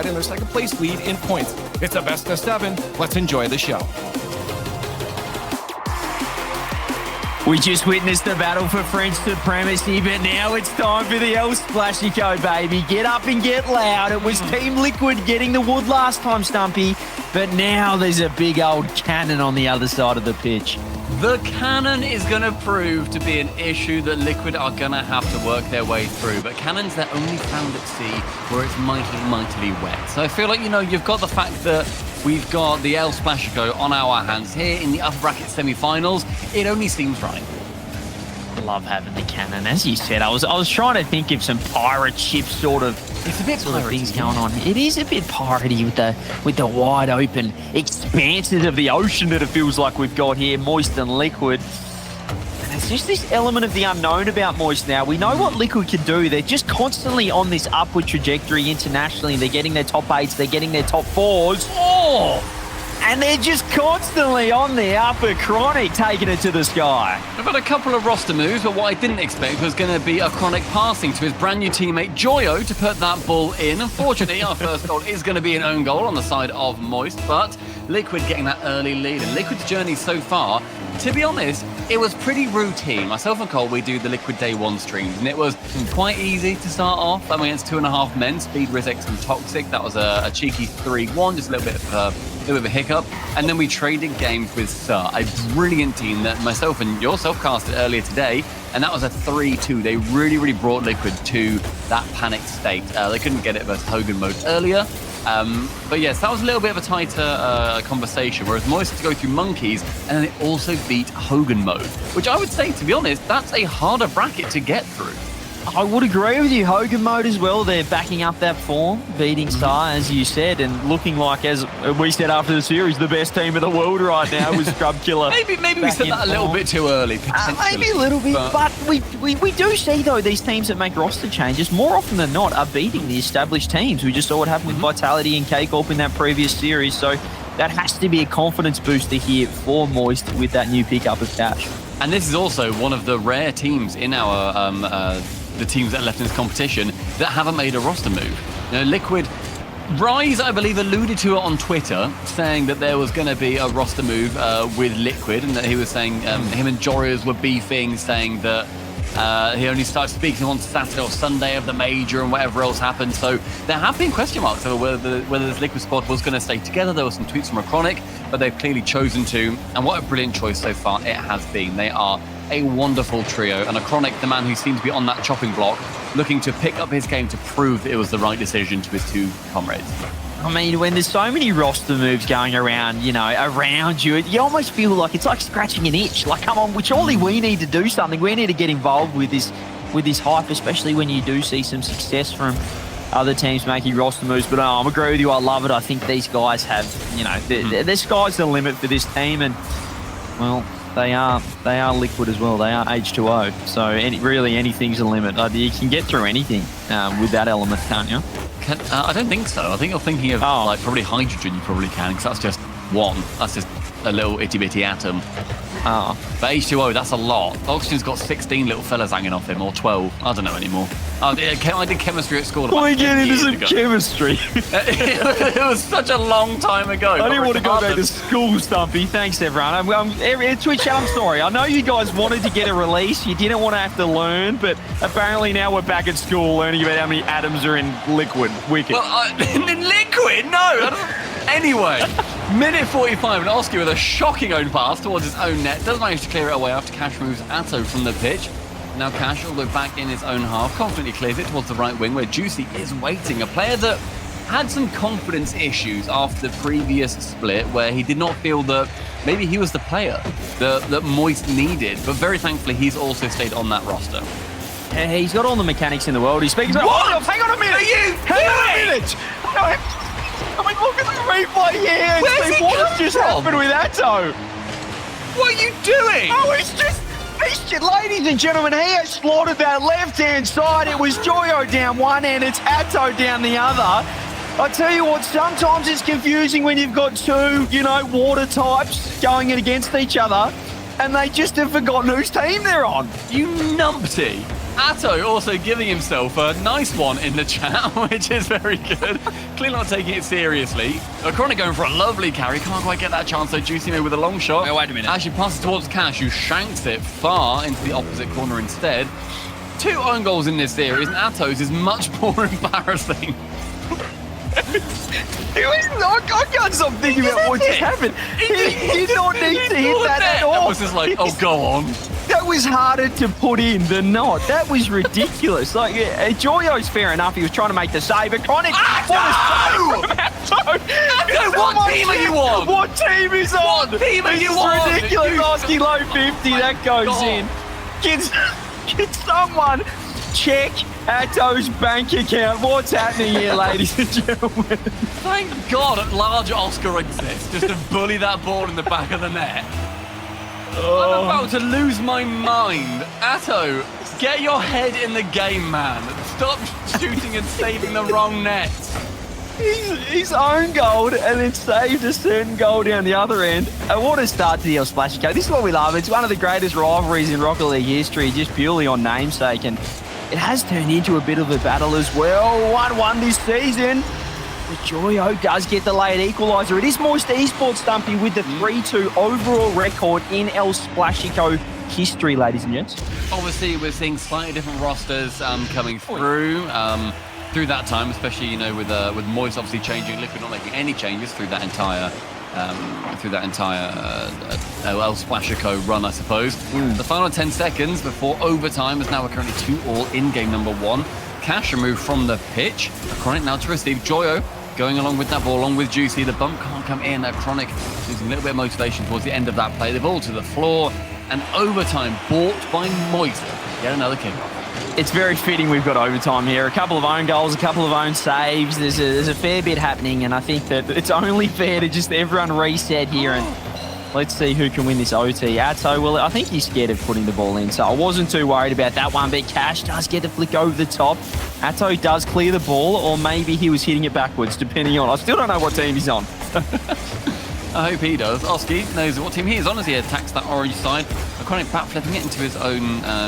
in their second place lead in points. It's a best of 7. Let's enjoy the show. We just witnessed the battle for French supremacy, but now it's time for the El Splashico, baby. Get up and get loud. It was Team Liquid getting the wood last time, Stumpy, but now there's a big old cannon on the other side of the pitch. The cannon is going to prove to be an issue that Liquid are going to have to work their way through, but cannons they're only found at sea where it's mightily wet. So I feel like, you've got the fact that we've got the El Splashico on our hands here in the upper bracket semi-finals. It only seems right. I love having the cannon. As you said, I was trying to think of some pirate ship sort of things going on. It is a bit piratey with the wide open expanses of the ocean that it feels like we've got here, Moist and Liquid. And it's just this element of the unknown about Moist now. We know what Liquid can do. They're just constantly on this upward trajectory internationally. They're getting their top 8s, they're getting their top 4s. And they're just constantly on the upper Chronic, taking it to the sky. I've had a couple of roster moves, but what I didn't expect was going to be a Chronic passing to his brand new teammate Joyo to put that ball in. Unfortunately, our first goal is going to be an own goal on the side of Moist, but Liquid getting that early lead. And Liquid's journey so far, to be honest, it was pretty routine. Myself and Cole, we do the Liquid Day 1 streams, and it was quite easy to start off. Against 2.5 men, Speed, Rizix, and Toxic. That was a cheeky 3-1, just a little bit of a hiccup. And then we traded games with Sir, a brilliant team that myself and yourself casted earlier today, and that was a 3-2. They really brought Liquid to that panicked state. They couldn't get it versus Hogan mode earlier. But yes, that was a little bit of a tighter conversation, whereas Moist had to go through Monkeys, and then they also beat Hogan mode, which I would say, to be honest, that's a harder bracket to get through. I would agree with you. Hogan mode as well. They're backing up that form, beating Star, as you said, and looking like, as we said after the series, the best team in the world right now with Scrub Killer. maybe we said that a little bit too early, maybe a little bit, but we do see, though, these teams that make roster changes, more often than not, are beating the established teams. We just saw what happened with Vitality and K-Corp in that previous series, so that has to be a confidence booster here for Moist with that new pickup of Cash. And this is also one of the rare teams in our the teams that left in this competition that haven't made a roster move. Liquid, Rise, I believe, alluded to it on Twitter, saying that there was going to be a roster move with Liquid, and that he was saying him and Jorios were beefing, saying that he only started speaking on Saturday or Sunday of the major and whatever else happened. So there have been question marks over whether this Liquid squad was going to stay together. There were some tweets from a Chronic, but they've clearly chosen to, and what a brilliant choice so far it has been. They are a wonderful trio, and a Chronic, the man who seems to be on that chopping block, looking to pick up his game to prove that it was the right decision to his two comrades. I mean, when there's so many roster moves going around, around you, you almost feel like it's like scratching an itch. Like, come on, surely we need to do something. We need to get involved with this hype, especially when you do see some success from other teams making roster moves. But I agree with you. I love it. I think these guys have, the sky's the limit for this team, and well, they are Liquid as well. They are H2O. So really anything's a limit. You can get through anything with that element, can't you? I don't think so. I think you're thinking of like probably hydrogen. You probably can, because that's just one. That's just a little itty bitty atom. But H2O, that's a lot. Oxygen's got 16 little fellas hanging off him, or 12. I don't know anymore. I did chemistry at school. We get into some chemistry. It was such a long time ago. I didn't want to go back to school, Stumpy. Thanks, everyone. Twitch chat, I'm sorry. I know you guys wanted to get a release. You didn't want to have to learn, but apparently now we're back at school learning about how many atoms are in liquid. Wicked. Well, in liquid? No. Anyway, minute 45, and Oski with a shocking own pass towards his own net. Does manage to clear it away after Cash moves Atto from the pitch. Now Cash, all the way back in his own half, confidently clears it towards the right wing, where Juicy is waiting. A player that had some confidence issues after the previous split, where he did not feel that maybe he was the player that Moist needed. But very thankfully, he's also stayed on that roster. He's got all the mechanics in the world. He's speaking to... What? Hang on a minute! Are you Hang on a minute! I mean, look at the replay here. What has just happened with Atto? What are you doing? Oh, it's just... Ladies and gentlemen, he has slaughtered that left-hand side. It was Joyo down one end, it's Atto down the other. I tell you what, sometimes it's confusing when you've got two, water types going against each other, and they just have forgotten whose team they're on. You numpty. Atto also giving himself a nice one in the chat, which is very good. Clearly not taking it seriously. Chronic going for a lovely carry. Can't quite get that chance, so Juicy with a long shot. Wait a minute. Actually passes towards Cash, who shanks it far into the opposite corner instead. 2 own goals in this series, and Atto's is much more embarrassing. I can't stop thinking about what just happened. He did not need to hit that at all. That was just like, oh, go on. That was harder to put in than not. That was ridiculous. Like, Joyo's fair enough. He was trying to make the save. But Chronic, Atto, what team are you on? What team is on? What team are you on? It's ridiculous. Asking low 50. That goes in. Can someone check Atto's bank account? What's happening here, ladies and gentlemen? Thank God large Oscar exists just to bully that ball in the back of the net. I'm about to lose my mind. Atto, get your head in the game, man. Stop shooting and saving the wrong net. He's own goal and then saved a certain goal down the other end. And what a start to the Splashico. This is what we love. It's one of the greatest rivalries in Rocket League history, just purely on namesake. And it has turned into a bit of a battle as well. 1-1 this season. But Joyo does get the late equaliser. It is Moist Esports, Stumpy, with the 3-2 overall record in El Splashico history, ladies and gents. Obviously, we're seeing slightly different rosters coming through that time, especially, you know, with Moist obviously changing, Liquid not making any changes through that entire El Splashico run, I suppose. The final 10 seconds before overtime is now currently 2-2 in game number 1. Cash removed from the pitch. Chronic now to receive. Joyo going along with that ball, along with Juicy. The bump can't come in. Chronic losing a little bit of motivation towards the end of that play. The ball to the floor, and overtime bought by Moist. Yet another kickoff. It's very fitting we've got overtime here. A couple of own goals, a couple of own saves. There's a fair bit happening, and I think that it's only fair to just everyone reset here and let's see who can win this OT. Atto, well, I think he's scared of putting the ball in, so I wasn't too worried about that one, but Cash does get the flick over the top. Atto does clear the ball, or maybe he was hitting it backwards, depending on... I still don't know what team he's on. I hope he does. Oski knows what team he is on as he attacks that orange side. Chronic back flipping it into his own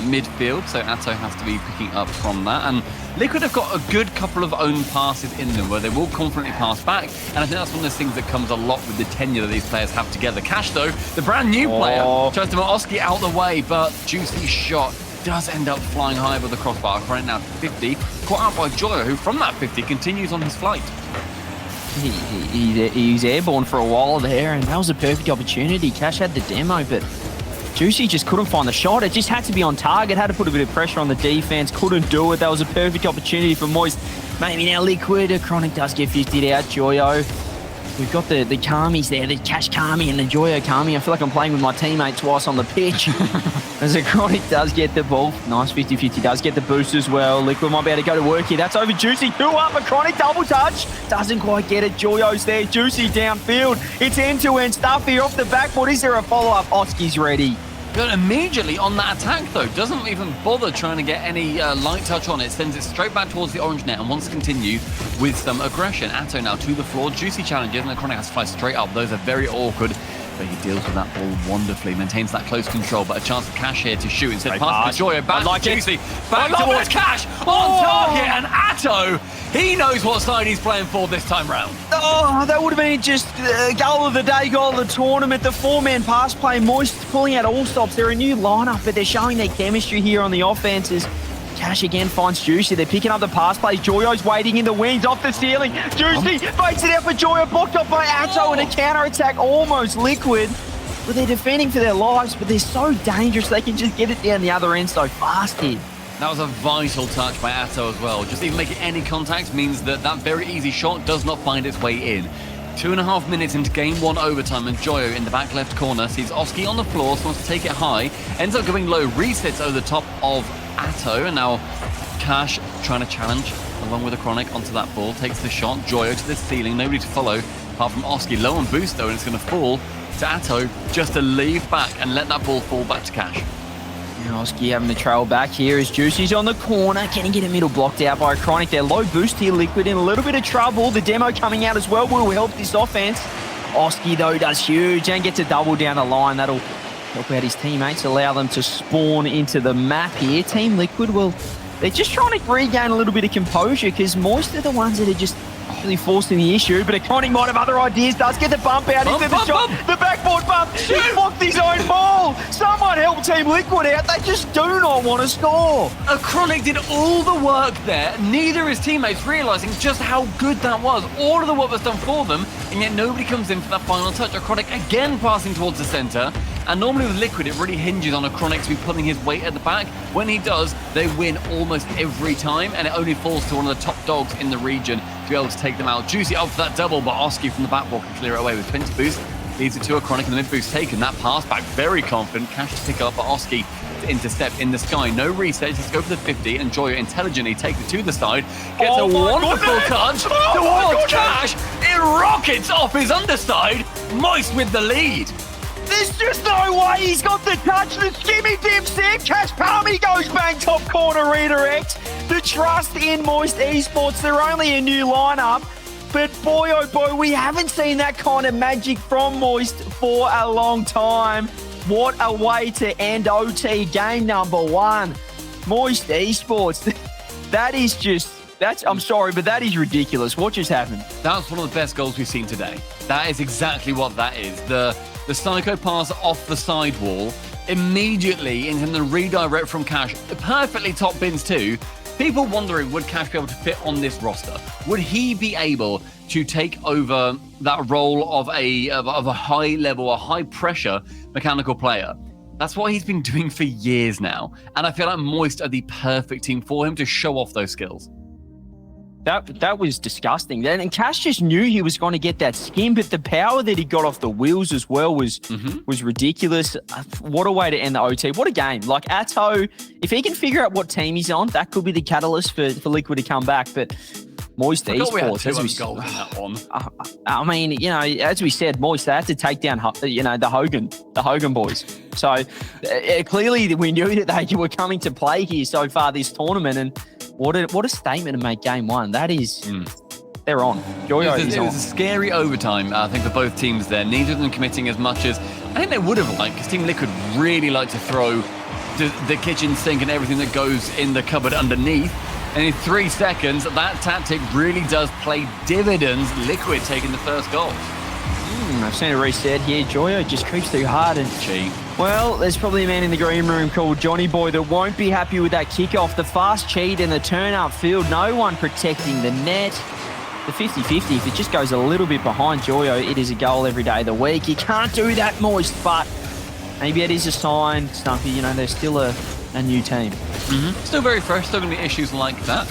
midfield, so Atto has to be picking up from that. And Liquid have got a good couple of own passes in them where they will confidently pass back, and I think that's one of those things that comes a lot with the tenure that these players have together. Cash, though, the brand new player, tries to move Oski out the way, but Juicy shot does end up flying high with the crossbar. Chronic now to 50, caught out by Joyo, who from that 50 continues on his flight. He was airborne for a while there, and that was a perfect opportunity. Cash had the demo, but Juicy just couldn't find the shot. It just had to be on target, had to put a bit of pressure on the defense, couldn't do it. That was a perfect opportunity for Moist. Maybe now Liquid. Chronic does get 50'd out. Joyo. We've got the Kamis there, the Cash Kami and the Joyo Kami. I feel like I'm playing with my teammate twice on the pitch. As the Chronic does get the ball. Nice 50-50, does get the boost as well. Liquid might be able to go to work here. That's over Juicy. 2 up, a Chronic double touch. Doesn't quite get it. Joyo's there. Juicy downfield. It's end-to-end stuff here off the backboard. Is there a follow-up? Oski's ready. But immediately on that attack, though, doesn't even bother trying to get any light touch on it. Sends it straight back towards the orange net and wants to continue with some aggression. Atto now to the floor. Juicy challenges, and the Chronic has to fly straight up. Those are very awkward. But he deals with that ball wonderfully, maintains that close control, but a chance for Cash here to shoot. Instead, passes to Joyo, back to Juicy, back towards Cash, on target, and Atto, he knows what side he's playing for this time round. Oh, that would have been just goal of the day, goal of the tournament. The 4-man pass play, Moist pulling out all stops. They're a new lineup, but they're showing their chemistry here on the offenses. Cash again finds Juicy. They're picking up the pass plays. Joyo's waiting in the wings, off the ceiling. Juicy fakes it out for Joyo, blocked off by Atto, and a counter-attack almost Liquid. But they're defending for their lives, but they're so dangerous they can just get it down the other end so fast here. That was a vital touch by Atto as well. Just even making any contact means that that very easy shot does not find its way in. 2.5 minutes into game 1 overtime, and Joyo in the back left corner sees Oski on the floor, so wants to take it high, ends up going low, resets over the top of Atto, and now Cash trying to challenge along with the Chronic onto that ball, takes the shot, Joyo to the ceiling, nobody to follow apart from Oski, low on boost though, and it's going to fall to Atto just to leave back and let that ball fall back to Cash. Oski having the trail back here as Juicy's on the corner. Can he get a middle blocked out by a Chronic there? Low boost here, Liquid in a little bit of trouble. The demo coming out as well will help this offense. Oski, though, does huge and gets a double down the line. That'll help out his teammates, allow them to spawn into the map here. Team Liquid, well, they're just trying to regain a little bit of composure because Moist are the ones that are just really forcing the issue, but Iconic might have other ideas. Does get the bump out into the shot. The backboard bump. He blocked his own ball. Someone help Team Liquid out. They just do not want to score. Chronic did all the work there. Neither of his teammates realizing just how good that was. All of the work was done for them, and yet nobody comes in for that final touch. Chronic again passing towards the center. And normally with Liquid, it really hinges on Chronic to be pulling his weight at the back. When he does, they win almost every time, and it only falls to one of the top dogs in the region to be able to take them out. Juicy up for that double, but Oski from the backboard can clear it away with 20 boost. Leads it to Chronic, and the mid boost taken. That pass back, very confident. Cash to pick up, but Oski to intercept in the sky. No reset, just go for the 50, and Joyo intelligently take it to the side. Gets a wonderful touch towards Cash. It rockets off his underside. Moist with the lead. There's just no way he's got the touch. The skimmy dips there. Cash Palmy goes bang top corner redirect. The trust in Moist Esports. They're only a new lineup. But boy, oh boy, we haven't seen that kind of magic from Moist for a long time. What a way to end OT game number 1. Moist Esports. That is just... I'm sorry, but that is ridiculous. What just happened? That's one of the best goals we've seen today. That is exactly what that is. The psycho pass off the sidewall, immediately into the redirect from Cash. Perfectly top bins too. People wondering, would Cash be able to fit on this roster? Would he be able to take over that role of a high level, a high pressure mechanical player? That's what he's been doing for years now. And I feel like Moist are the perfect team for him to show off those skills. That was disgusting. And Cash just knew he was going to get that skin, but the power that he got off the wheels as well was ridiculous. What a way to end the OT. What a game. Like, Atto, if he can figure out what team he's on, that could be the catalyst for Liquid to come back. But Moist Esports, I mean, you know, as we said, Moist, they had to take down, you know, the Hogan boys. So clearly we knew that they were coming to play here so far this tournament, and what a statement to make game 1. That is, they're on. Joyo is on. It was a scary overtime, I think, for both teams there. Neither of them committing as much as I think they would have liked, because Team Liquid really like to throw the kitchen sink and everything that goes in the cupboard underneath. And in 3 seconds, that tactic really does play dividends. Liquid taking the first goal. I've seen a reset here. Joyo just creeps too hard and... Gee. Well, there's probably a man in the green room called Johnny Boy that won't be happy with that kickoff. The fast cheat and the turn-up field. No one protecting the net. The 50-50, if it just goes a little bit behind Joyo, it is a goal every day of the week. You can't do that, Moist, but maybe it is a sign, Stumpy. You know, they're still a new team. Still very fresh, still going to be issues like that.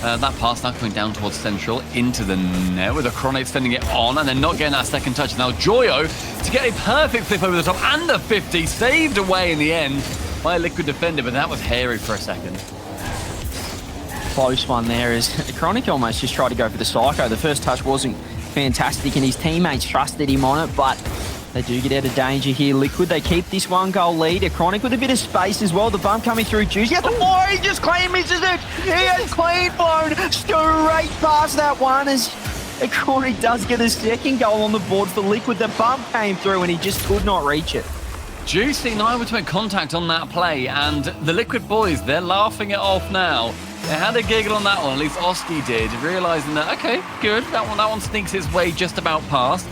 That pass now coming down towards Central into the net with Chronic sending it on and then not getting that second touch. Now Joyo to get a perfect flip over the top and the 50 saved away in the end by a Liquid defender, but that was hairy for a second. Close one there as Chronic almost just tried to go for the psycho. The first touch wasn't fantastic and his teammates trusted him on it, but they do get out of danger here. Liquid, they keep this 1-goal lead. Chronic with a bit of space as well. The bump coming through. Juicy at the floor. He just clean misses it. He has clean blown straight past that one as Chronic does get a second goal on the board for Liquid. The bump came through and he just could not reach it. Juicy and I were to make contact on that play, and the Liquid boys, they're laughing it off now. They had a giggle on that one, at least Oski did, realising that, okay, good, that one sneaks its way just about past.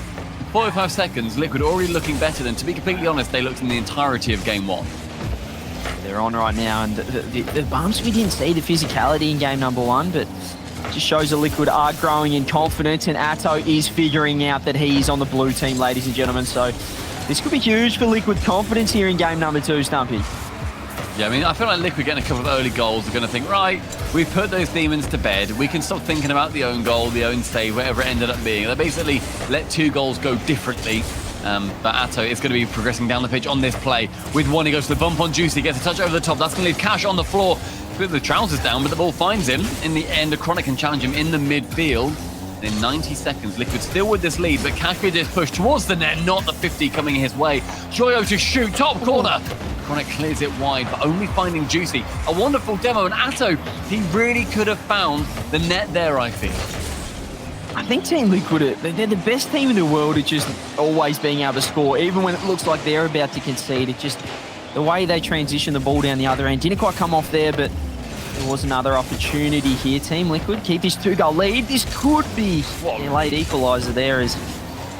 45 seconds, Liquid already looking better than, to be completely honest, they looked in the entirety of game 1. They're on right now, and the bumps, we didn't see the physicality in game number 1, but it just shows that Liquid are growing in confidence, and Atto is figuring out that he is on the blue team, ladies and gentlemen. So this could be huge for Liquid confidence here in game number 2, Stumpy. Yeah, I mean, I feel like Liquid getting a couple of early goals are going to think, right, we've put those demons to bed. We can stop thinking about the own goal, the own save, whatever it ended up being. They basically let 2 goals go differently. But Atto is going to be progressing down the pitch on this play. With one, he goes to the bump on Juicy, gets a touch over the top. That's going to leave Cash on the floor with the trousers down, but the ball finds him. In the end, Chronic can challenge him in the midfield. And in 90 seconds, Liquid still with this lead, but Cash with this push towards the net, not the 50 coming his way. Joyo to shoot, top corner. Chronic clears it wide, but only finding Juicy. A wonderful demo, and Atto, he really could have found the net there, I feel. think Team Liquid, they're the best team in the world at just always being able to score, even when it looks like they're about to concede. It just, the way they transition the ball down the other end, didn't quite come off there, but there was another opportunity here. Team Liquid keep this 2-goal lead. This could be their late equaliser there as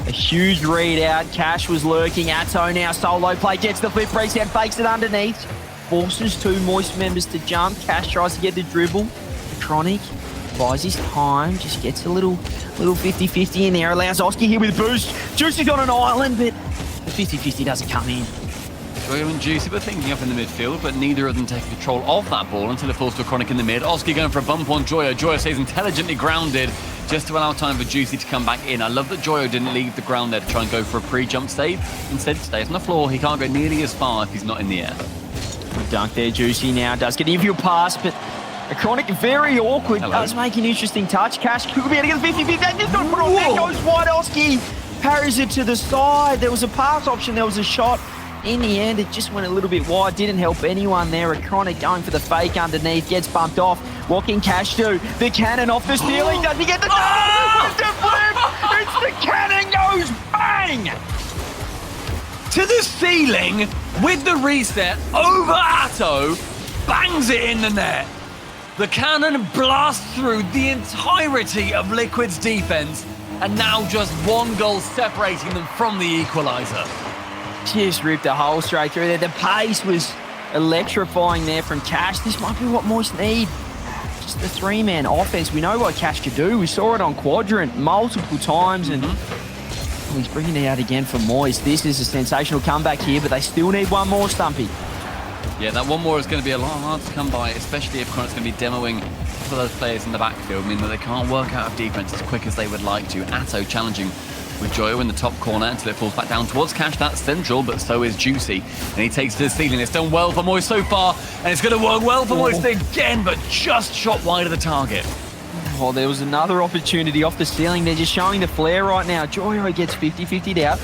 a huge read out. Cash was lurking. Atto now solo play, gets the flip, reset, fakes it underneath. Forces two Moist members to jump. Cash tries to get the dribble. Chronic buys his time, just gets a little 50-50 in there, allows Oski here with boost. Juicy's on an island, but the 50-50 doesn't come in. Joyo and Juicy were thinking up in the midfield, but neither of them take control of that ball until it falls to Chronic in the mid. Oski going for a bump on Joyo. Joyo stays intelligently grounded just to allow time for Juicy to come back in. I love that Joyo didn't leave the ground there to try and go for a pre-jump save. Instead, stays on the floor. He can't go nearly as far if he's not in the air. Good dunk there. Juicy now does get an infield pass, but a Chronic very awkward. Hello. Does make an interesting touch. Cash could be able to get the 50-50. That just not put on there. Goes wide. Oski parries it to the side. There was a pass option. There was a shot. In the end, it just went a little bit wide. Didn't help anyone there. A Chronic going for the fake underneath. Gets bumped off. What can Cash do? The cannon off the ceiling. Does he get the with the flip? It's the cannon goes bang! To the ceiling with the reset over Atto. Bangs it in the net. The cannon blasts through the entirety of Liquid's defense, and now just one goal separating them from the equalizer. Just ripped a hole straight through there. The pace was electrifying there from Cash. This might be what Moist need. Just the three-man offense. We know what Cash could do. We saw it on Quadrant multiple times, and he's bringing it out again for Moist. This is a sensational comeback here, but they still need one more, Stumpy. Yeah, that one more is going to be a lot hard to come by, especially if Chronic's going to be demoing for those players in the backfield, meaning that they can't work out of defense as quick as they would like to. Atto challenging with Joyo in the top corner until it falls back down towards Cash. That's central, but so is Juicy. And he takes to the ceiling. It's done well for Moist so far, and it's going to work well for Moist again, but just shot wide of the target. Well, there was another opportunity off the ceiling. They're just showing the flare right now. Joyo gets 50-50'd out.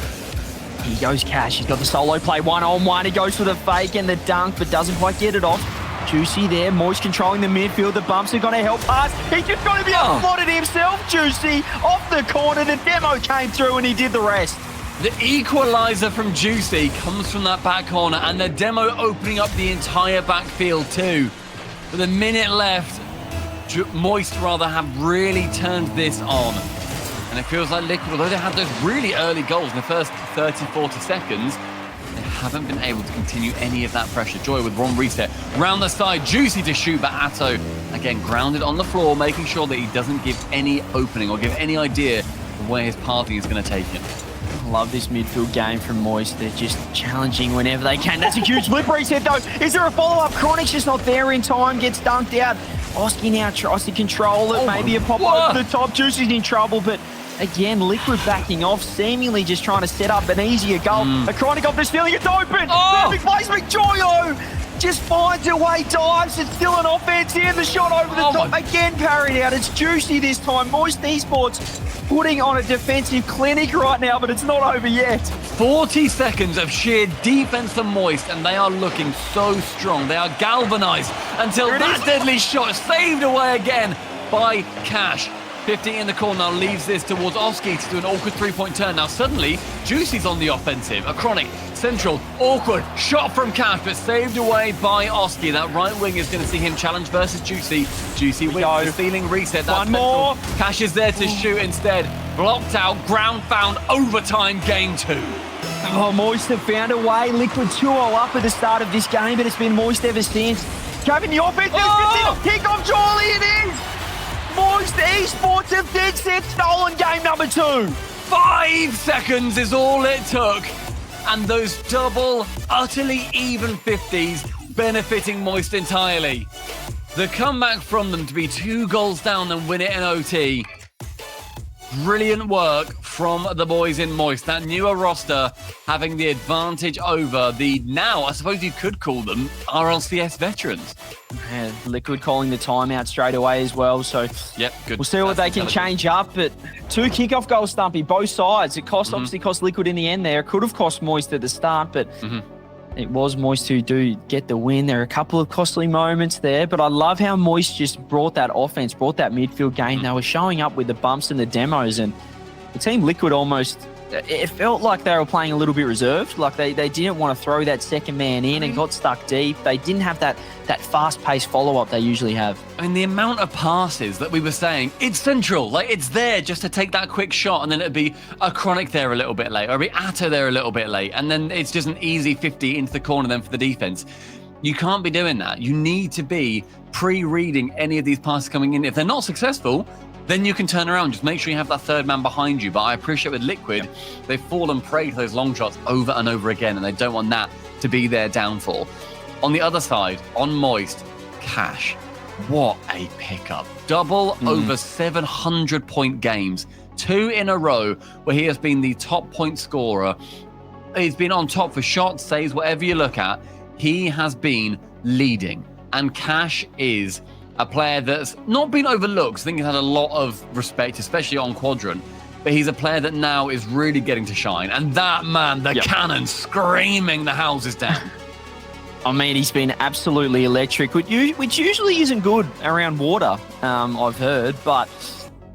Here goes Cash. He's got the solo play one-on-one. He goes for the fake and the dunk, but doesn't quite get it off. Juicy there. Moist controlling the midfield. The bumps are going to help pass. He's just got to be spotted himself, Juicy. Off the corner. The demo came through and he did the rest. The equalizer from Juicy comes from that back corner, and the demo opening up the entire backfield too. With a minute left, Moist have really turned this on. And it feels like Liquid, although they had those really early goals in the first 30, 40 seconds, they haven't been able to continue any of that pressure. Joy with one reset. Round the side, Juicy to shoot, but Atto, again, grounded on the floor, making sure that he doesn't give any opening or give any idea of where his pathing is going to take him. I love this midfield game from Moist. They're just challenging whenever they can. That's a huge flip reset, though. Is there a follow-up? Chronic's just not there in time. Gets dunked out. Oski now tries to control it. Maybe a pop over the top. Juicy's in trouble, but again, Liquid backing off, seemingly just trying to set up an easier goal. A Chronic off the ceiling, it's open! Perfect placement, Joyo just finds a way, dives, it's still an offense here, the shot over the top, again parried out. It's Juicy this time. Moist Esports putting on a defensive clinic right now, but it's not over yet. 40 seconds of sheer defense from Moist, and they are looking so strong. They are galvanized until that deadly shot saved away again by Cash. 50 in the corner now leaves this towards Oski to do an awkward three-point turn. Now suddenly, Juicy's on the offensive. A Chronic, central, awkward, shot from Cash, but saved away by Oski. That right wing is going to see him challenge versus Juicy. Juicy wins the ceiling reset. That's one more. Cash is there to shoot instead. Blocked out, ground found, overtime, game 2. Oh, Moist have found a way. Liquid 2-0 up at the start of this game, but it's been Moist ever since. Grabbing the offense, kick off, Charlie, it is! Moist Esports have dead set stolen game number 2. 5 seconds is all it took. And those double, utterly even 50s benefiting Moist entirely. The comeback from them to be 2 goals down and win it in OT. Brilliant work from the boys in Moist. That newer roster having the advantage over the now, I suppose you could call them, RLCS veterans. Yeah, Liquid calling the timeout straight away as well. So yep, good. We'll see what they can change up. But 2 kickoff goals, Stumpy, both sides. It obviously cost Liquid in the end there. It could have cost Moist at the start, but It was Moist who do get the win. There are a couple of costly moments there, but I love how Moist just brought that offense, brought that midfield game. They were showing up with the bumps and the demos, and the Team Liquid almost, it felt like they were playing a little bit reserved. Like they didn't want to throw that second man in and got stuck deep. They didn't have that fast-paced follow-up they usually have. I mean, the amount of passes that we were saying, it's central, like it's there just to take that quick shot, and then it'd be a Chronic there a little bit late, or it'd be Atto there a little bit late, and then it's just an easy 50 into the corner then for the defense. You can't be doing that. You need to be pre-reading any of these passes coming in. If they're not successful, then you can turn around. Just make sure you have that third man behind you. But I appreciate with Liquid, they've fallen prey to those long shots over and over again, and they don't want that to be their downfall. On the other side, on Moist, Cash, what a pickup. Double over 700-point games. 2 in a row where he has been the top point scorer. He's been on top for shots, saves, whatever you look at. He has been leading. And Cash is a player that's not been overlooked. I think he's had a lot of respect, especially on Quadrant. But he's a player that now is really getting to shine. And that man, the cannon, screaming the houses down. I mean, he's been absolutely electric, which usually isn't good around water, I've heard. But,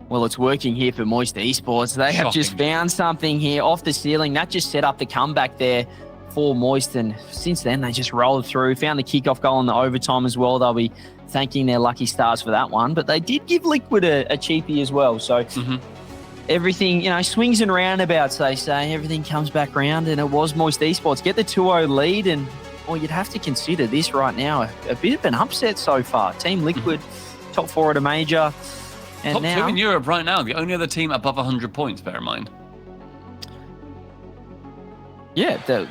well, it's working here for Moist Esports. They have just found something here off the ceiling. That just set up the comeback there for Moist. And since then, they just rolled through, found the kickoff goal in the overtime as well. They'll be thanking their lucky stars for that one. But they did give Liquid a cheapie as well. So everything, swings and roundabouts, they say. Everything comes back round, and it was Moist Esports. Get the 2-0 lead, and you'd have to consider this right now a bit of an upset so far. Team Liquid, top 4 at a major. And top now, 2 in Europe right now. The only other team above 100 points, bear in mind. Yeah,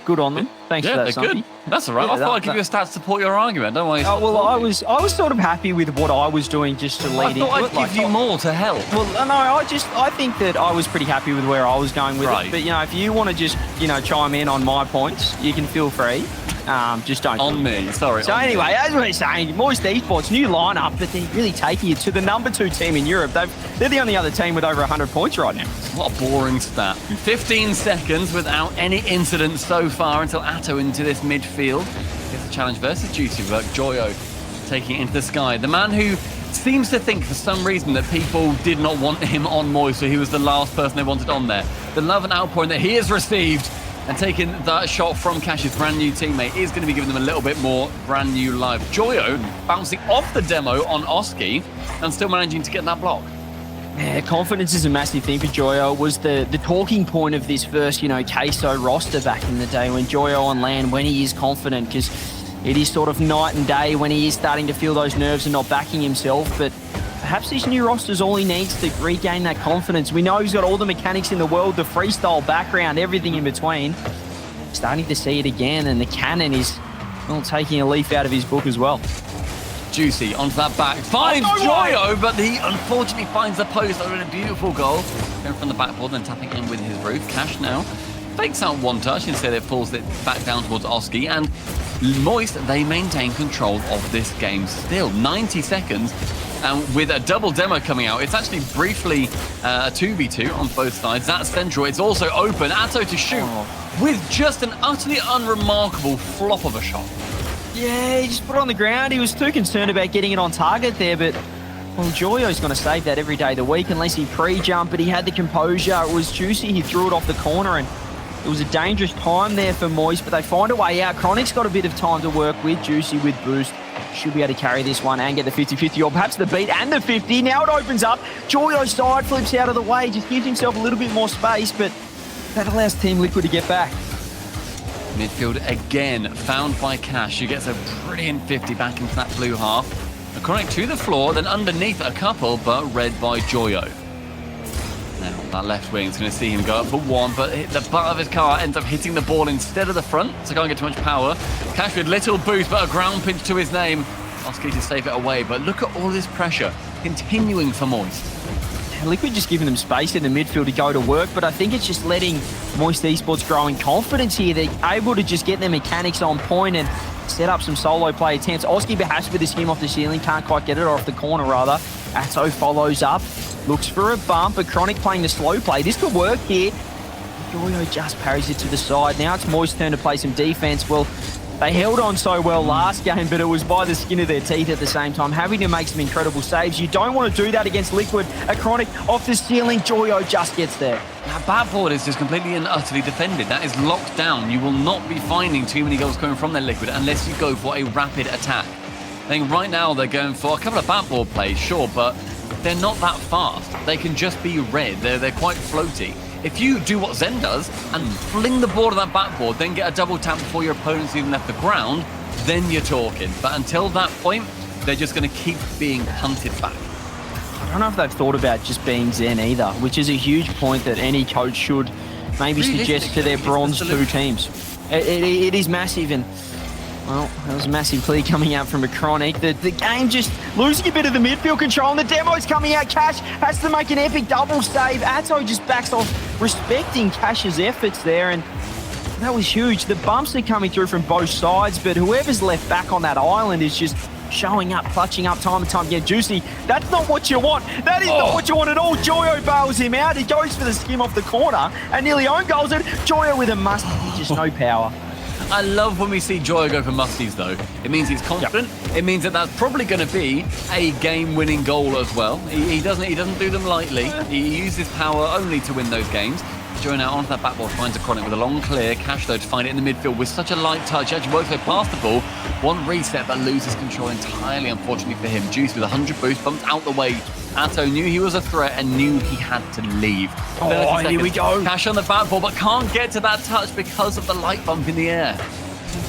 good on them. Thanks for that, they're good. That's all right. I thought I'd give you a stat to support your argument. Don't worry. I was sort of happy with what I was doing just to lead into it. I thought I'd give you more to help. Well, no, I think that I was pretty happy with where I was going with it. But, if you want to just, chime in on my points, you can feel free. Just don't. On me, sorry. So anyway, as we're saying, Moist Esports, new lineup, but they're really taking it to the number 2 team in Europe. They're the only other team with over 100 points right now. What a boring stat. 15 seconds without any incidents so far until Atto into this midfield. Gets a challenge versus Juicy Work. Joyo taking it into the sky. The man who seems to think for some reason that people did not want him on Moist, so he was the last person they wanted on there. The love and outpouring that he has received and taking that shot from Cash's brand new teammate is going to be giving them a little bit more brand new life. Joyo bouncing off the demo on Oski and still managing to get that block. Yeah, confidence is a massive thing for Joyo. It was the talking point of this first, queso roster back in the day when Joyo on land, when he is confident, because it is sort of night and day when he is starting to feel those nerves and not backing himself. But perhaps this new roster is all he needs to regain that confidence. We know he's got all the mechanics in the world, the freestyle background, everything in between. Starting to see it again, and the cannon is taking a leaf out of his book as well. Juicy onto that back. Finds Joyo, but he unfortunately finds the post. Over a beautiful goal. Going from the backboard and tapping in with his roof. Cash now fakes out one touch. Instead it pulls it back down towards Oski. And Moist, they maintain control of this game still. 90 seconds. And with a double demo coming out, it's actually briefly a 2v2 on both sides. That's central. It's also open. Atto to shoot with just an utterly unremarkable flop of a shot. Yeah, he just put it on the ground. He was too concerned about getting it on target there, but Joyo's going to save that every day of the week unless he pre-jumped, but he had the composure. It was Juicy. He threw it off the corner, and it was a dangerous time there for Moist, but they find a way out. Chronic's got a bit of time to work with. Juicy with boost. Should be able to carry this one and get the 50-50, or perhaps the beat and the 50. Now it opens up. Joyo side flips out of the way, just gives himself a little bit more space, but that allows Team Liquid to get back. Midfield again, found by Cash, who gets a brilliant 50 back into that blue half. A Chronic to the floor, then underneath a couple, but read by Joyo. Now, that left wing is going to see him go up for one, but the butt of his car ends up hitting the ball instead of the front, so can't get too much power. Cash with little boost, but a ground pinch to his name. Oski to save it away, but look at all this pressure continuing for Moist. Liquid just giving them space in the midfield to go to work, but I think it's just letting Moist Esports grow in confidence here. They're able to just get their mechanics on point and set up some solo play attempts. Oski perhaps with his him off the ceiling, can't quite get it, or off the corner rather. Atto follows up, looks for a bump, but Chronic playing the slow play. This could work here. Joyo just parries it to the side. Now it's Moist's turn to play some defense. Well, they held on so well last game, but it was by the skin of their teeth at the same time, having to make some incredible saves. You don't want to do that against Liquid. A Chronic off the ceiling. Joyo just gets there. That backboard is just completely and utterly defended. That is locked down. You will not be finding too many goals coming from their Liquid unless you go for a rapid attack. I think right now they're going for a couple of backboard plays, sure, but they're not that fast. They can just be red. They're quite floaty. If you do what Zen does and fling the ball to that backboard, then get a double tap before your opponent's even left the ground, then you're talking. But until that point, they're just going to keep being punted back. I don't know if they've thought about just being Zen either, which is a huge point that any coach should maybe suggest to their bronze 2 teams. It is massive, and well, that was a massive clear coming out from a Chronic. The game just losing a bit of the midfield control, and the demo's coming out. Cash has to make an epic double save. Atto just backs off, respecting Cash's efforts there, and that was huge. The bumps are coming through from both sides, but whoever's left back on that island is just showing up, clutching up time and time again. Juicy, that's not what you want. That is not what you want at all. Joyo bails him out. He goes for the skim off the corner and nearly own goals it. Joyo with a musty, just no power. I love when we see Joyo go for musties, though. It means he's confident. Yep. It means that that's probably going to be a game-winning goal as well. He doesn't do them lightly. He uses power only to win those games. Joyo now onto that backboard, finds a Chronic with a long clear. Cash, though, to find it in the midfield with such a light touch. He actually works way past the ball. One reset, but loses control entirely, unfortunately for him. Juice with 100 boost, bumped out the way. Atto knew he was a threat and knew he had to leave. Oh, here we go. Cash on the backboard, but can't get to that touch because of the light bump in the air.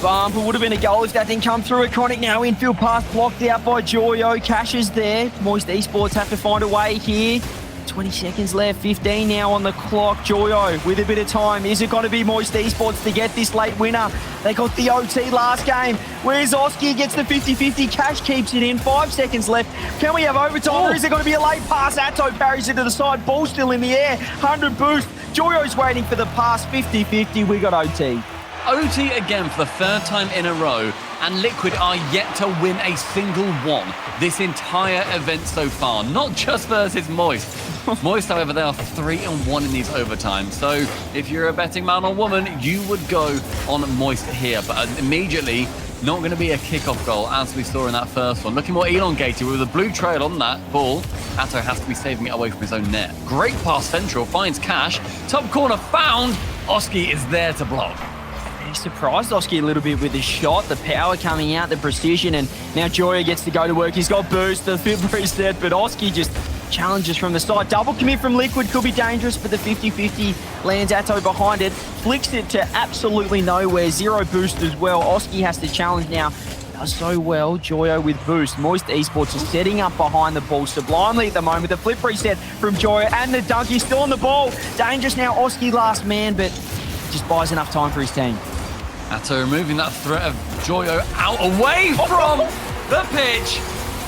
Bump, it would have been a goal if that didn't come through. A Chronic now infield pass blocked out by Joyo. Cash is there. Moist Esports have to find a way here. 20 seconds left, 15 now on the clock. Joyo with a bit of time. Is it going to be Moist Esports to get this late winner? They got the OT last game. Where's Oski? Gets the 50-50. Cash keeps it in. 5 seconds left. Can we have overtime or is it going to be a late pass? Atto parries it to the side. Ball still in the air. 100 boost. Joyo's waiting for the pass. 50-50. We got OT. OT again for the 3rd time in a row, and Liquid are yet to win a single one this entire event so far, not just versus Moist. Moist, however, they are 3-1 in these overtimes, so if you're a betting man or woman, you would go on Moist here, but immediately not going to be a kickoff goal as we saw in that first one. Looking more elongated with a blue trail on that ball. Atto has to be saving it away from his own net. Great pass central, finds Cash, top corner found. Oski is there to block. He surprised Oski a little bit with his shot, the power coming out, the precision, and now Joyo gets to go to work. He's got boost, the flip reset, but Oski just challenges from the side. Double commit from Liquid could be dangerous, but the 50-50 lands Atto behind it, flicks it to absolutely nowhere. 0 boost as well. Oski has to challenge now. Does so well. Joyo with boost. Moist Esports is setting up behind the ball sublimely at the moment. The flip reset from Joyo and the dunk. He's still on the ball. Dangerous now. Oski last man, but just buys enough time for his team. Atto removing that threat of Joyo out away from the pitch.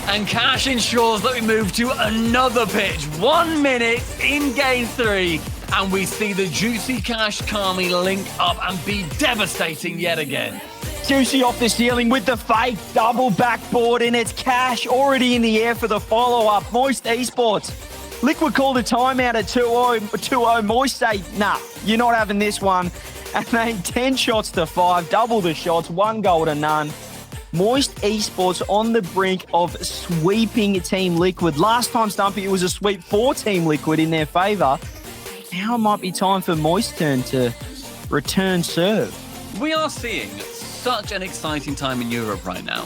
And Cash ensures that we move to another pitch. 1 minute in game 3. And we see the Juicy Cash Kami link up and be devastating yet again. Juicy off the ceiling with the fake double backboard, and it's Cash already in the air for the follow-up. Moist Esports. Liquid called a timeout at 2-0. Moist say, nah, you're not having this one. And they 10 shots to 5, double the shots, 1 goal to none. Moist Esports on the brink of sweeping Team Liquid. Last time, Stumpy, it was a sweep for Team Liquid in their favour. Now it might be time for Moist's turn to return serve. We are seeing such an exciting time in Europe right now.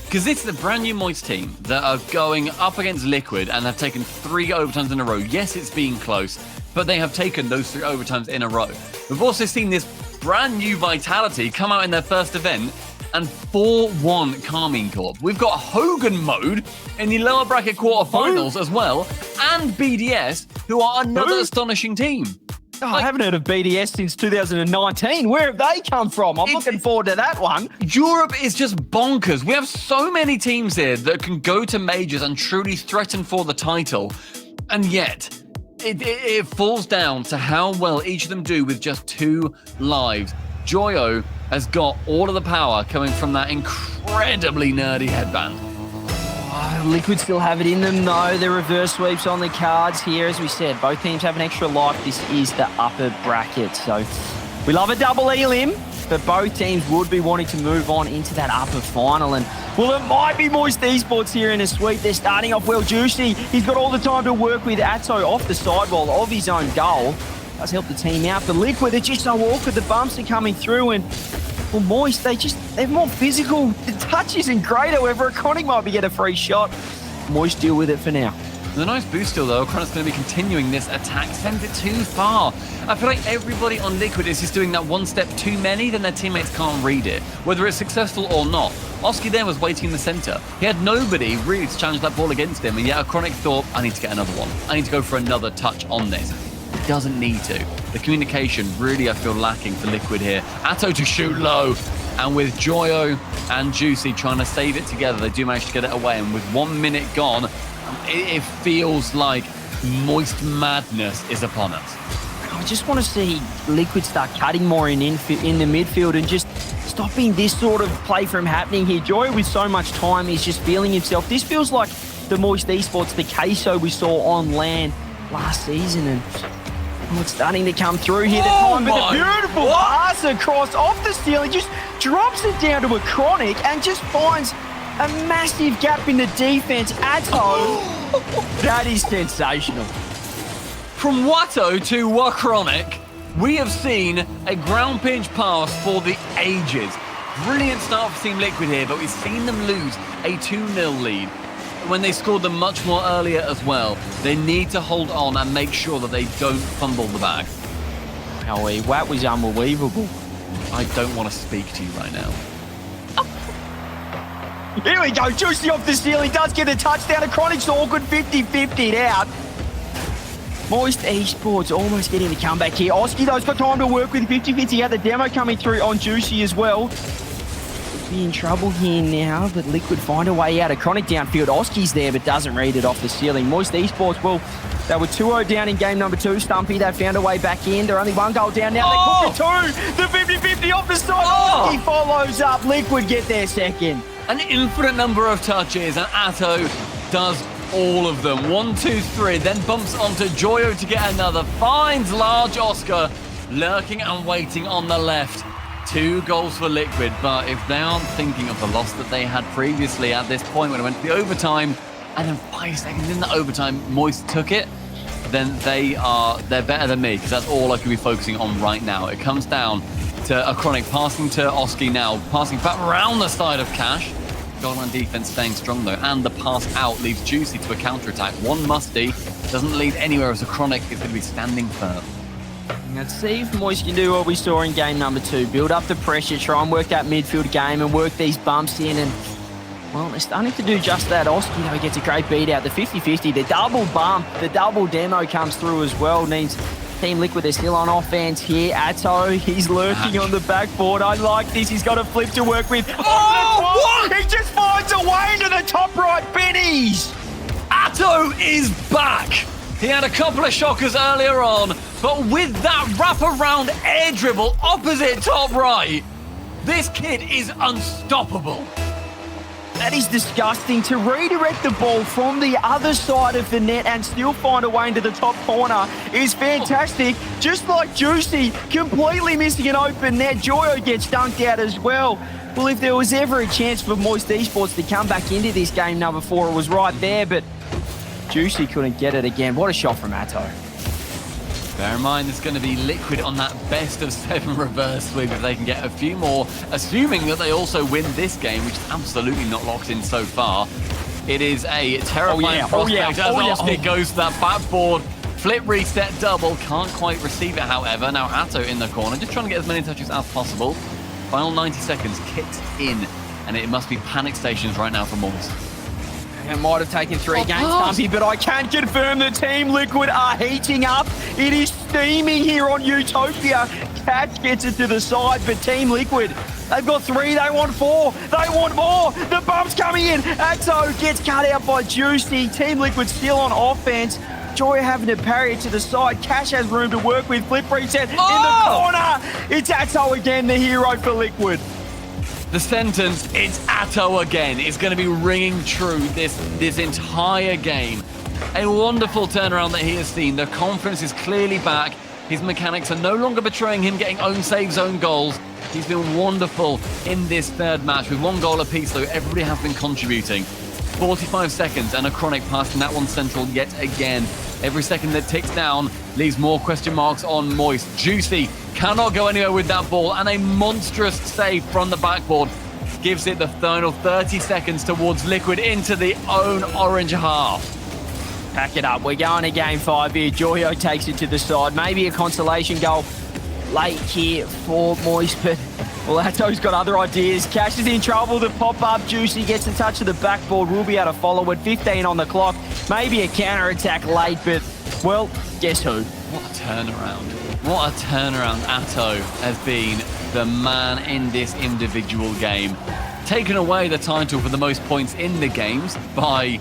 Because this is a brand new Moist team that are going up against Liquid and have taken 3 overtimes in a row. Yes, it's been close, but they have taken those 3 overtimes in a row. We've also seen this brand new Vitality come out in their first event and 4-1 Carmine Corp. We've got Hogan mode in the lower bracket quarterfinals as well, and BDS, who are another astonishing team. Oh, I haven't heard of BDS since 2019. Where have they come from? I'm looking forward to that one. Europe is just bonkers. We have so many teams here that can go to majors and truly threaten for the title, and yet it falls down to how well each of them do with just 2 lives. Joyo has got all of the power coming from that incredibly nerdy headband. Liquid still have it in them, though. The reverse sweeps on the cards here. As we said, both teams have an extra life. This is the upper bracket. So we love a double elim, but both teams would be wanting to move on into that upper final. And, well, it might be Moist Esports here in a sweep. They're starting off well. Juicy, he's got all the time to work with Atto off the sidewall of his own goal. Does help the team out. But Liquid, they're just so awkward. The bumps are coming through, and well, Moist, they're more physical. The touch isn't great, however. Iconic might be getting a free shot. Moist deal with it for now. The nice boost still, though. Chronic's going to be continuing this attack. Sends it too far. I feel like everybody on Liquid is just doing that one step too many, then their teammates can't read it, whether it's successful or not. Oski there was waiting in the center. He had nobody really to challenge that ball against him, and yet Chronic thought, I need to get another one. I need to go for another touch on this. He doesn't need to. The communication really, I feel, lacking for Liquid here. Atto to shoot low. And with Joyo and Juicy trying to save it together, they do manage to get it away. And with 1 minute gone, it feels like Moist madness is upon us. I just want to see Liquid start cutting more in the midfield and just stopping this sort of play from happening here. Joyo with so much time, he's just feeling himself. This feels like the Moist Esports, the queso we saw on LAN last season. And it's starting to come through here. The time, but the beautiful pass across off the ceiling, just drops it down to a Chronic and just finds a massive gap in the defense. Atto, that is sensational. From Watto to Wachronic, we have seen a ground pinch pass for the ages. Brilliant start for Team Liquid here, but we've seen them lose a 2-0 lead when they scored them much more earlier as well. They need to hold on and make sure that they don't fumble the bag. Howie, that was unbelievable. I don't want to speak to you right now. Here we go, Juicy off the ceiling, does get a touchdown. A Chronic's awkward 50-50 out. Moist Esports almost getting the comeback here. Oski, though, has got time to work with 50-50. He had the demo coming through on Juicy as well. Be in trouble here now, but Liquid find a way out. A Chronic downfield. Oski's there, but doesn't read it off the ceiling. Moist Esports, well, they were 2-0 down in game number 2. Stumpy, they found a way back in. They're only 1 goal down now. They cooked it 2. The 50-50 off the side. Oski follows up. Liquid get their second. An infinite number of touches, and Atto does all of them. 1, 2, 3, then bumps onto Joyo to get another. Finds large Oscar lurking and waiting on the left. 2 goals for Liquid, but if they aren't thinking of the loss that they had previously at this point when it went to the overtime, and then 5 seconds in the overtime, Moist took it, then they're better than me, because that's all I could be focusing on right now. It comes down to a Chronic passing to Oski now, passing back around the side of Cash. Goal line defense staying strong though, and the pass out leaves Juicy to a counter-attack. One musty, doesn't lead anywhere as a Chronic is going to be standing firm. Let's see if Moist can do what we saw in game number 2. Build up the pressure, try and work that midfield game and work these bumps in. And, well, they're starting to do just that. Oski, though, gets a great beat out. The 50-50, the double bump, the double demo comes through as well. Means Team Liquid, they're still on offense here. Atto, he's lurking on the backboard. I like this. He's got a flip to work with. Oh, what? He just finds a way into the top right bennies. Atto is back. He had a couple of shockers earlier on, but with that wraparound air dribble opposite top right, this kid is unstoppable. That is disgusting. To redirect the ball from the other side of the net and still find a way into the top corner is fantastic. Just like Juicy, completely missing an open net. Joyo gets dunked out as well. Well, if there was ever a chance for Moist Esports to come back into this game number 4, it was right there, but Juicy couldn't get it again. What a shot from Atto. Bear in mind, it's going to be Liquid on that best of 7 reverse sweep if they can get a few more, assuming that they also win this game, which is absolutely not locked in so far. It is a terrifying prospect as Oski goes to that backboard. Flip, reset, double. Can't quite receive it, however. Now Atto in the corner, just trying to get as many touches as possible. Final 90 seconds, kicks in, and it must be panic stations right now for Moist. It might have taken 3 games, Stumpy, but I can confirm the Team Liquid are heating up. It is steaming here on Utopia. Catch gets it to the side, but Team Liquid, they've got 3, they want 4, they want more. The bump's coming in. Atto gets cut out by Juicy. Team Liquid still on offense. Joy having to parry it to the side. Cash has room to work with. Flip reset in the corner. It's Atto again, the hero for Liquid. The sentence, it's Atto again, is going to be ringing true this entire game. A wonderful turnaround that he has seen. The confidence is clearly back. His mechanics are no longer betraying him, getting own saves, own goals. He's been wonderful in this third match with 1 goal apiece, though everybody has been contributing. 45 seconds and a Chronic passing that one central yet again. Every second that ticks down leaves more question marks on Moist. Juicy cannot go anywhere with that ball, and a monstrous save from the backboard gives it the final 30 seconds towards Liquid into the own orange half. Pack it up. We're going to game 5 here. Joyo takes it to the side. Maybe a consolation goal late here for Moist, but well, Atto's got other ideas. Cash is in trouble. The pop-up. Juicy gets a touch of the backboard. We'll be able to follow it. 15 on the clock. Maybe a counter-attack late, but, well, guess who? What a turnaround. What a turnaround Atto has been the man in this individual game. Taken away the title for the most points in the games by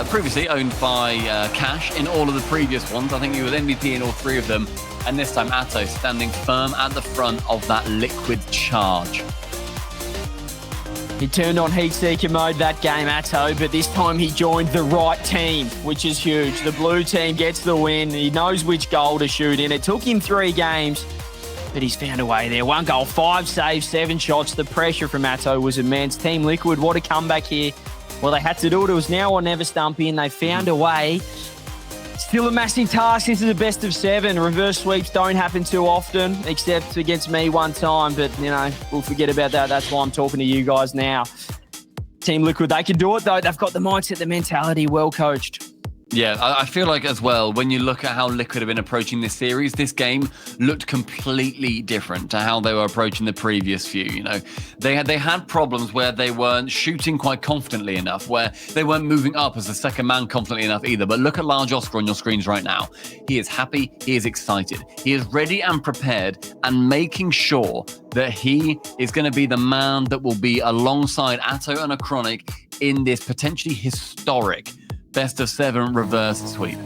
previously owned by Cash in all of the previous ones. I think he was MVP in all 3 of them. And this time Atto standing firm at the front of that Liquid charge. He turned on heat seeker mode that game, Atto, but this time he joined the right team, which is huge. The blue team gets the win. He knows which goal to shoot in. It took him 3 games, but he's found a way there. 1 goal, 5 saves, 7 shots. The pressure from Atto was immense. Team Liquid, what a comeback here. Well, they had to do it. It was now or never, Stumpy, and they found a way. Still a massive task. This is a best of 7. Reverse sweeps don't happen too often, except against me one time. But, you know, we'll forget about that. That's why I'm talking to you guys now. Team Liquid, they can do it, though. They've got the mindset, the mentality, well coached. Yeah, I feel like as well, when you look at how Liquid have been approaching this series, this game looked completely different to how they were approaching the previous few. You know, they had problems where they weren't shooting quite confidently enough, where they weren't moving up as the second man confidently enough either. But look at Large Oscar on your screens right now. He is happy. He is excited. He is ready and prepared and making sure that he is going to be the man that will be alongside Atto and a Chronic in this potentially historic best of 7 reverse sweep.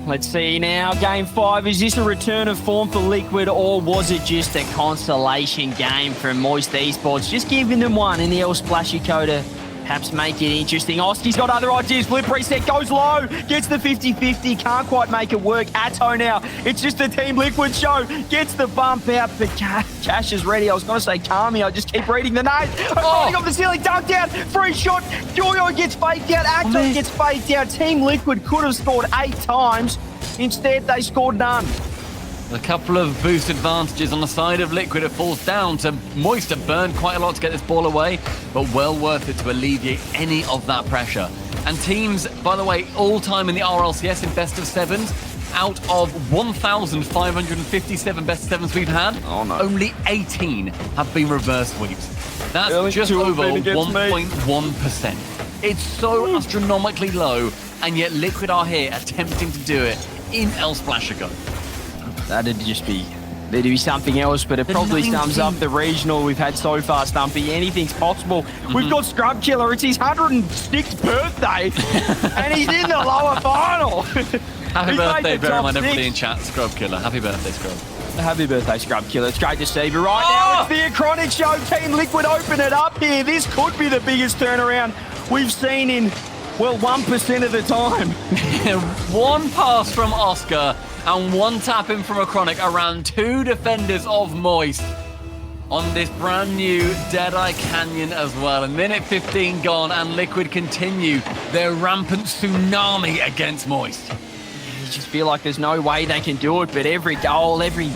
Let's see now, game 5. Is this a return of form for Liquid, or was it just a consolation game from Moist Esports? Just giving them one in the El Splashico to perhaps make it interesting. Oski's got other ideas. Flip reset, goes low, gets the 50-50, can't quite make it work. Atto now, it's just a Team Liquid show, gets the bump out, but Cash is ready. I was going to say Kami, I just keep reading the name. Running off the ceiling, dunked out, free shot. Joyo gets faked out, Atto gets faked out. Team Liquid could have scored 8 times. Instead, they scored none. A couple of boost advantages on the side of Liquid. It falls down to Moist to burn quite a lot to get this ball away, but well worth it to alleviate any of that pressure. And teams, by the way, all time in the RLCS in best of 7s, out of 1,557 best of 7s we've had, only 18 have been reverse sweeps. That's just over 1.1%. It's so astronomically low, and yet Liquid are here attempting to do it in El Splashico. That'd just be, there'd be something else, but it probably sums up the regional we've had so far, Stumpy. Anything's possible. We've got Scrub Killer. It's his 106th birthday, and he's in the lower final. Happy birthday, bear in mind everybody in chat, Scrub Killer. Happy birthday, Scrub. Happy birthday, Scrub Killer. It's great to see you. Right now, it's the Chronic Show. Team Liquid open it up here. This could be the biggest turnaround we've seen in, well, 1% of the time. 1 pass from Oscar and 1 tap in from a Chronic around 2 defenders of Moist on this brand new Deadeye Canyon as well. A minute 15 gone, and Liquid continue their rampant tsunami against Moist. You just feel like there's no way they can do it, but every goal, every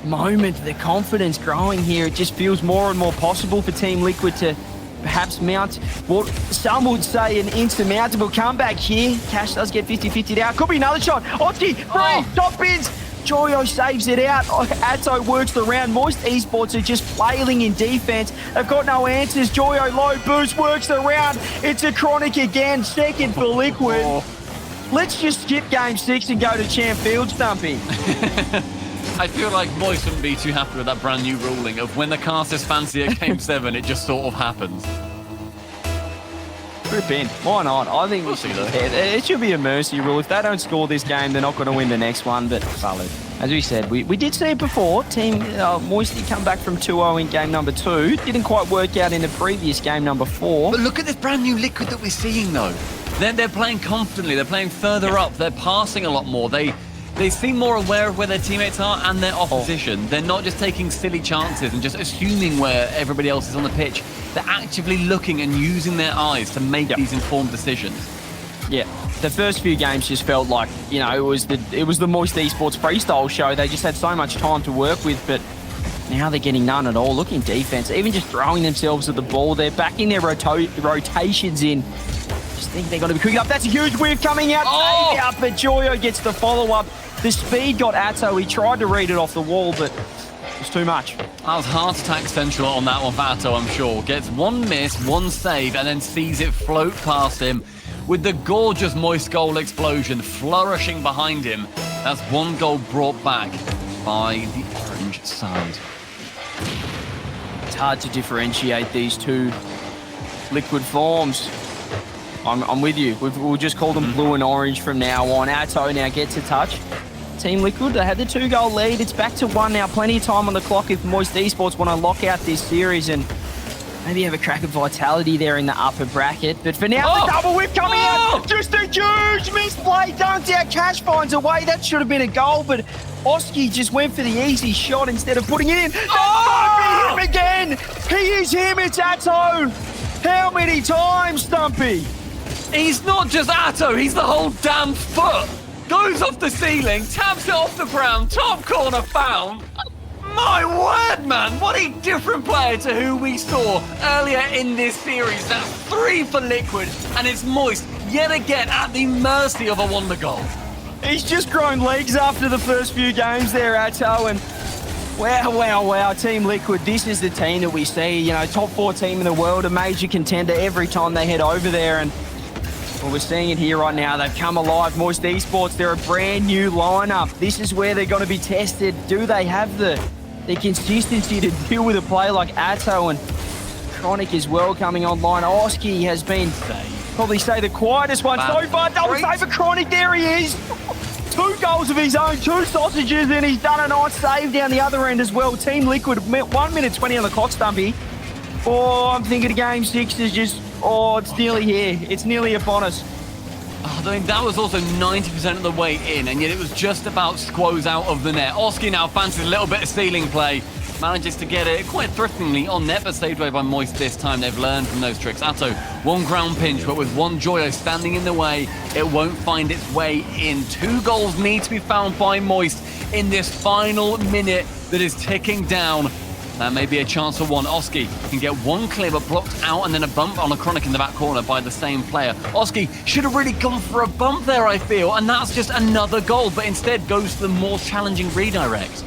moment, the confidence growing here, it just feels more and more possible for Team Liquid to perhaps mount what some would say an insurmountable comeback here. Cash does get 50-50 out. Could be another shot. Oski, free, top bins. Joyo saves it out. Atto works the round. Moist Esports are just flailing in defense. They've got no answers. Joyo low boost works the round. It's a Chronic again. Second for Liquid. Let's just skip game 6 and go to Champ Field, Stumpy. I feel like Moist wouldn't be too happy with that brand new ruling of when the casters fancy at game 7, it just sort of happens. Rip in. Why not? I think we should. It should be a mercy rule. If they don't score this game, they're not going to win the next one, but valid. As we said, we did see it before. Team Moisty come back from 2-0 in game number 2. Didn't quite work out in the previous game number 4. But look at this brand new Liquid that we're seeing, though. They're playing confidently. They're playing further up. They're passing a lot more. They seem more aware of where their teammates are and their opposition. They're not just taking silly chances and just assuming where everybody else is on the pitch. They're actively looking and using their eyes to make these informed decisions. Yeah, the first few games just felt like, you know, it was the Moist Esports freestyle show. They just had so much time to work with, but now they're getting none at all. Look in defense, even just throwing themselves at the ball. They're backing their rotations in. Just think they're going to be quick enough. That's a huge whiff coming out. Save out, but Joyo gets the follow-up. The speed got Atto. He tried to read it off the wall, but it was too much. That was heart attack central on that one for Atto, I'm sure. Gets one miss, one save, and then sees it float past him. With the gorgeous Moist goal explosion flourishing behind him, that's one goal brought back by the orange side. It's hard to differentiate these two Liquid forms. I'm with you. We'll just call them blue and orange from now on. Atto now gets a touch. Team Liquid, they had the 2-goal lead. It's back to 1 now. Plenty of time on the clock if Moist Esports want to lock out this series and maybe have a crack of vitality there in the upper bracket. But for now, the double whip coming out. Just a huge misplay. Dunked out. Cash finds a way. That should have been a goal, but Oski just went for the easy shot instead of putting it in. That might be him again. He is him. It's Atto. How many times, Stumpy? He's not just Atto, he's the whole damn foot. Goes off the ceiling, taps it off the ground, top corner found. My word, man, what a different player to who we saw earlier in this series. That's 3 for Liquid, and it's Moist yet again at the mercy of a wonder goal. He's just grown legs after the first few games there, Atto, and wow, Team Liquid, this is the team that we see, you know, top 4 team in the world, a major contender every time they head over there, and well, we're seeing it here right now. They've come alive. Moist Esports, they're a brand new lineup. This is where they're going to be tested. Do they have the consistency to deal with a player like Atto and Chronic as well coming online? Oski has been probably say the quietest one so far. Double save for Chronic. There he is. 2 goals of his own, 2 sausages, and he's done a nice save down the other end as well. Team Liquid, 1 minute 20 on the clock, Stumpy. Oh, I'm thinking game 6 is just... Oh, it's nearly here. It's nearly upon us. Oh, I mean, that was also 90% of the way in, and yet it was just about squoze out of the net. Oski now fancies a little bit of ceiling play. Manages to get it quite threateningly on net, but saved away by Moist this time. They've learned from those tricks. Atto, 1 ground pinch, but with 1 Joyo standing in the way, it won't find its way in. 2 goals need to be found by Moist in this final minute that is ticking down. That may be a chance for 1. Oski can get 1 clear, but blocked out, and then a bump on a Chronic in the back corner by the same player. Oski should have really gone for a bump there, I feel, and that's just another goal, but instead goes to the more challenging redirect.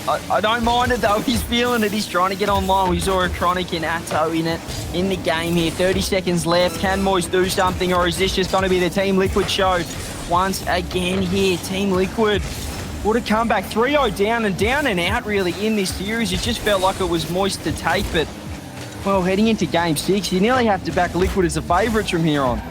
I don't mind it, though. He's feeling it. He's trying to get online. We saw a Chronic in Atto in the game here. 30 seconds left. Can Moist do something, or is this just going to be the Team Liquid show once again here? Team Liquid. What a comeback. 3-0 down and out, really, in this series. It just felt like it was Moist to take, but, well, heading into game 6, you nearly have to back Liquid as the favourites from here on.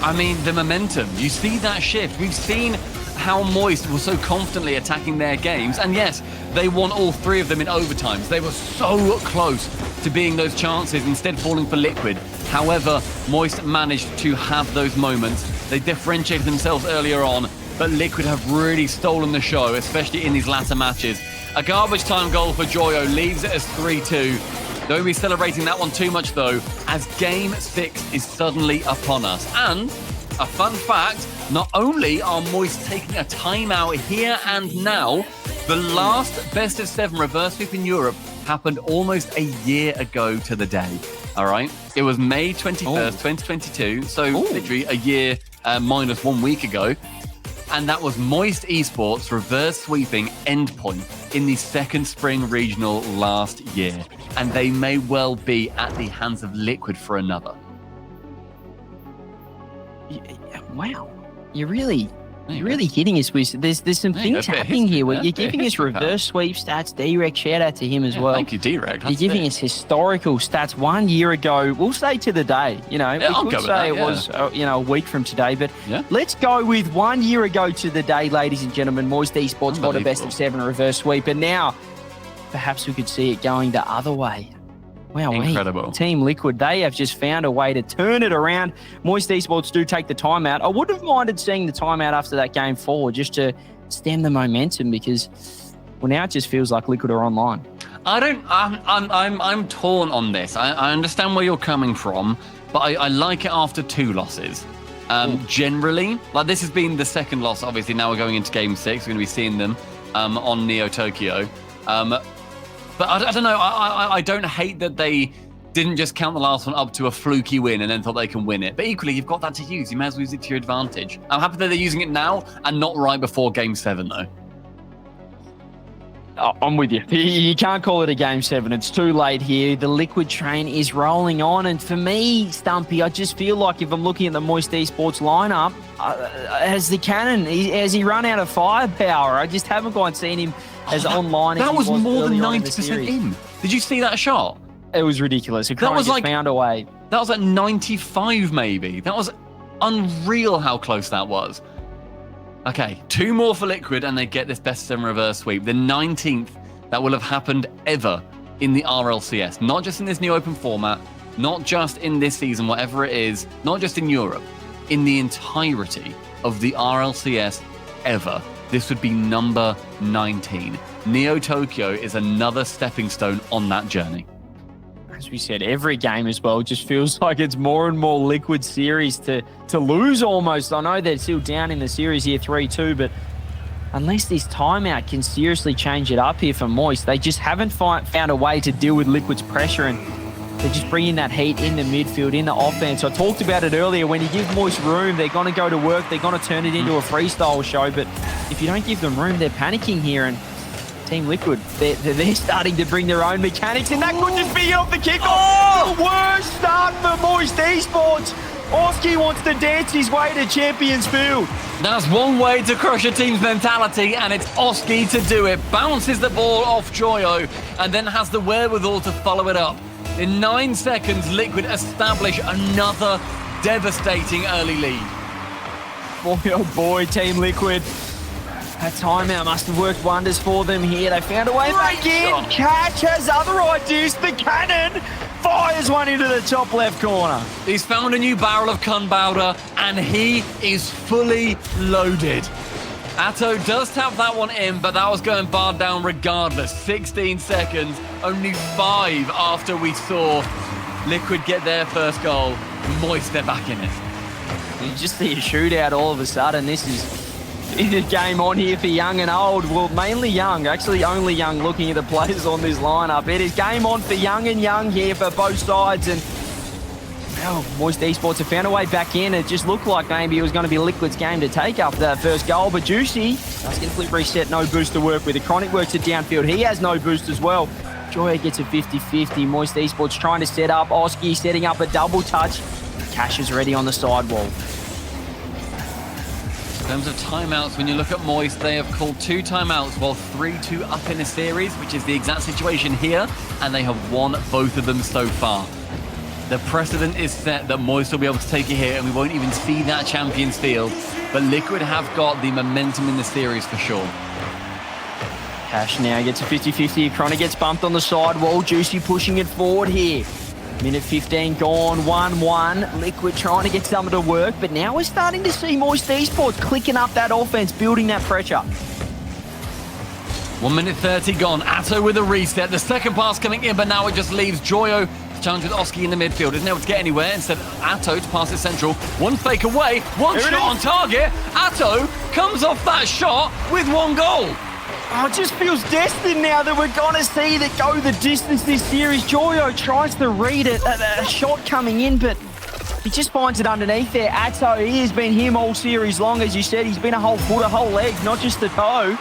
I mean, the momentum. You see that shift. We've seen how Moist was so confidently attacking their games, and yes, they won all 3 of them in overtimes. They were so close to being those chances, instead falling for Liquid. However, Moist managed to have those moments. They differentiated themselves earlier on, but Liquid have really stolen the show, especially in these latter matches. A garbage time goal for Joyo leaves it as 3-2. Don't be celebrating that one too much, though, as game 6 is suddenly upon us. And a fun fact, not only are Moist taking a timeout here and now, the last best of 7 reverse sweep in Europe happened almost a year ago to the day. All right? It was May 21st, 2022, so literally a year minus 1 week ago. And that was Moist Esports reverse sweeping endpoint in the 2nd Spring Regional last year. And they may well be at the hands of Liquid for another. Wow. You really You're really hitting us with there's some things happening here where you're giving us reverse sweep stats. D-Rec, shout out to him as well. Thank you, D-Rec. You're giving us historical stats 1 year ago. We'll say to the day, we could say it was a week from today, but let's go with 1 year ago to the day, ladies and gentlemen. Moist Esports got a best of 7 reverse sweep, and now perhaps we could see it going the other way. Wow, incredible. Team Liquid, they have just found a way to turn it around. Moist Esports do take the timeout. I wouldn't have minded seeing the timeout after that game forward just to stem the momentum because, well, now it just feels like Liquid are online. I'm torn on this. I understand where you're coming from, but I like it after 2 losses. Generally, like this has been the second loss. Obviously, now we're going into Game 6. We're going to be seeing them on Neo Tokyo. But I don't know. I don't hate that they didn't just count the last one up to a fluky win and then thought they can win it. But equally, you've got that to use. You may as well use it to your advantage. I'm happy that they're using it now and not right before Game 7, though. Oh, I'm with you. You can't call it a Game 7. It's too late here. The Liquid train is rolling on. And for me, Stumpy, I just feel like if I'm looking at the Moist Esports lineup, has the cannon, has he run out of firepower? I just haven't quite seen him as online as that he was more than 90% in. Did you see that shot? It was ridiculous. That was like found a way. That was at 95, maybe. That was unreal how close that was. Okay, 2 more for Liquid, and they get this best 7 reverse sweep. The 19th that will have happened ever in the RLCS. Not just in this new open format, not just in this season, whatever it is, not just in Europe, in the entirety of the RLCS ever. This would be number 19. Neo Tokyo is another stepping stone on that journey. As we said, every game as well just feels like it's more and more Liquid series to lose almost. I know they're still down in the series here 3-2, but unless this timeout can seriously change it up here for Moist, they just haven't found a way to deal with Liquid's pressure, and they're just bringing that heat in the midfield, in the offense. I talked about it earlier. When you give Moist room, they're going to go to work. They're going to turn it into a freestyle show. But if you don't give them room, they're panicking here. And Team Liquid, they're starting to bring their own mechanics. And that could just be off the kickoff. The worst start for Moist Esports. Oski wants to dance his way to Champions Field. That's one way to crush a team's mentality, and it's Oski to do it. Bounces the ball off Joyo, and then has the wherewithal to follow it up. In 9 seconds, Liquid establish another devastating early lead. Boy, oh boy, Team Liquid. That timeout must have worked wonders for them here. They found a way back in. Catch has other ideas. The cannon fires one into the top left corner. He's found a new barrel of Kunbauder, and he is fully loaded. Atto does tap that one in, but that was going barred down regardless. 16 seconds, only 5 after we saw Liquid get their first goal. Moist, they're back in it. You just see a shootout all of a sudden. This is a game on here for young and old. Well, mainly young, actually only young, looking at the players on this lineup. It is game on for young and young here for both sides. And well, Moist Esports have found a way back in. It just looked like maybe it was going to be Liquid's game to take after that first goal. But Juicy does get a flip reset, no boost to work with. The Chronic works it downfield. He has no boost as well. Joya gets a 50-50. Moist Esports trying to set up. Oski setting up a double touch. Cash is ready on the sidewall. In terms of timeouts, when you look at Moist, they have called 2 timeouts while 3-2 up in a series, which is the exact situation here, and they have won both of them so far. The precedent is set that Moist will be able to take it here, and we won't even see that Champions Field, but Liquid have got the momentum in the series for sure. Cash now gets a 50-50. Chronic gets bumped on the sidewall. Juicy pushing it forward here. Minute 15 gone, 1-1. Liquid trying to get something to work, but now we're starting to see Moist Esports clicking up that offense, building that pressure. 1 minute 30 gone. Atto with a reset. The second pass coming in, but now it just leaves Joyo to challenge with Oski in the midfield. Isn't able to get anywhere. Instead, Atto to pass it central. One fake away, one shot on target. Atto comes off that shot with 1 goal. Oh, it just feels destined now that we're going to see that go the distance this series. Joyo tries to read it, a shot coming in, but he just finds it underneath there. Atto, he has been him all series long, as you said. He's been a whole foot, a whole leg, not just the toe.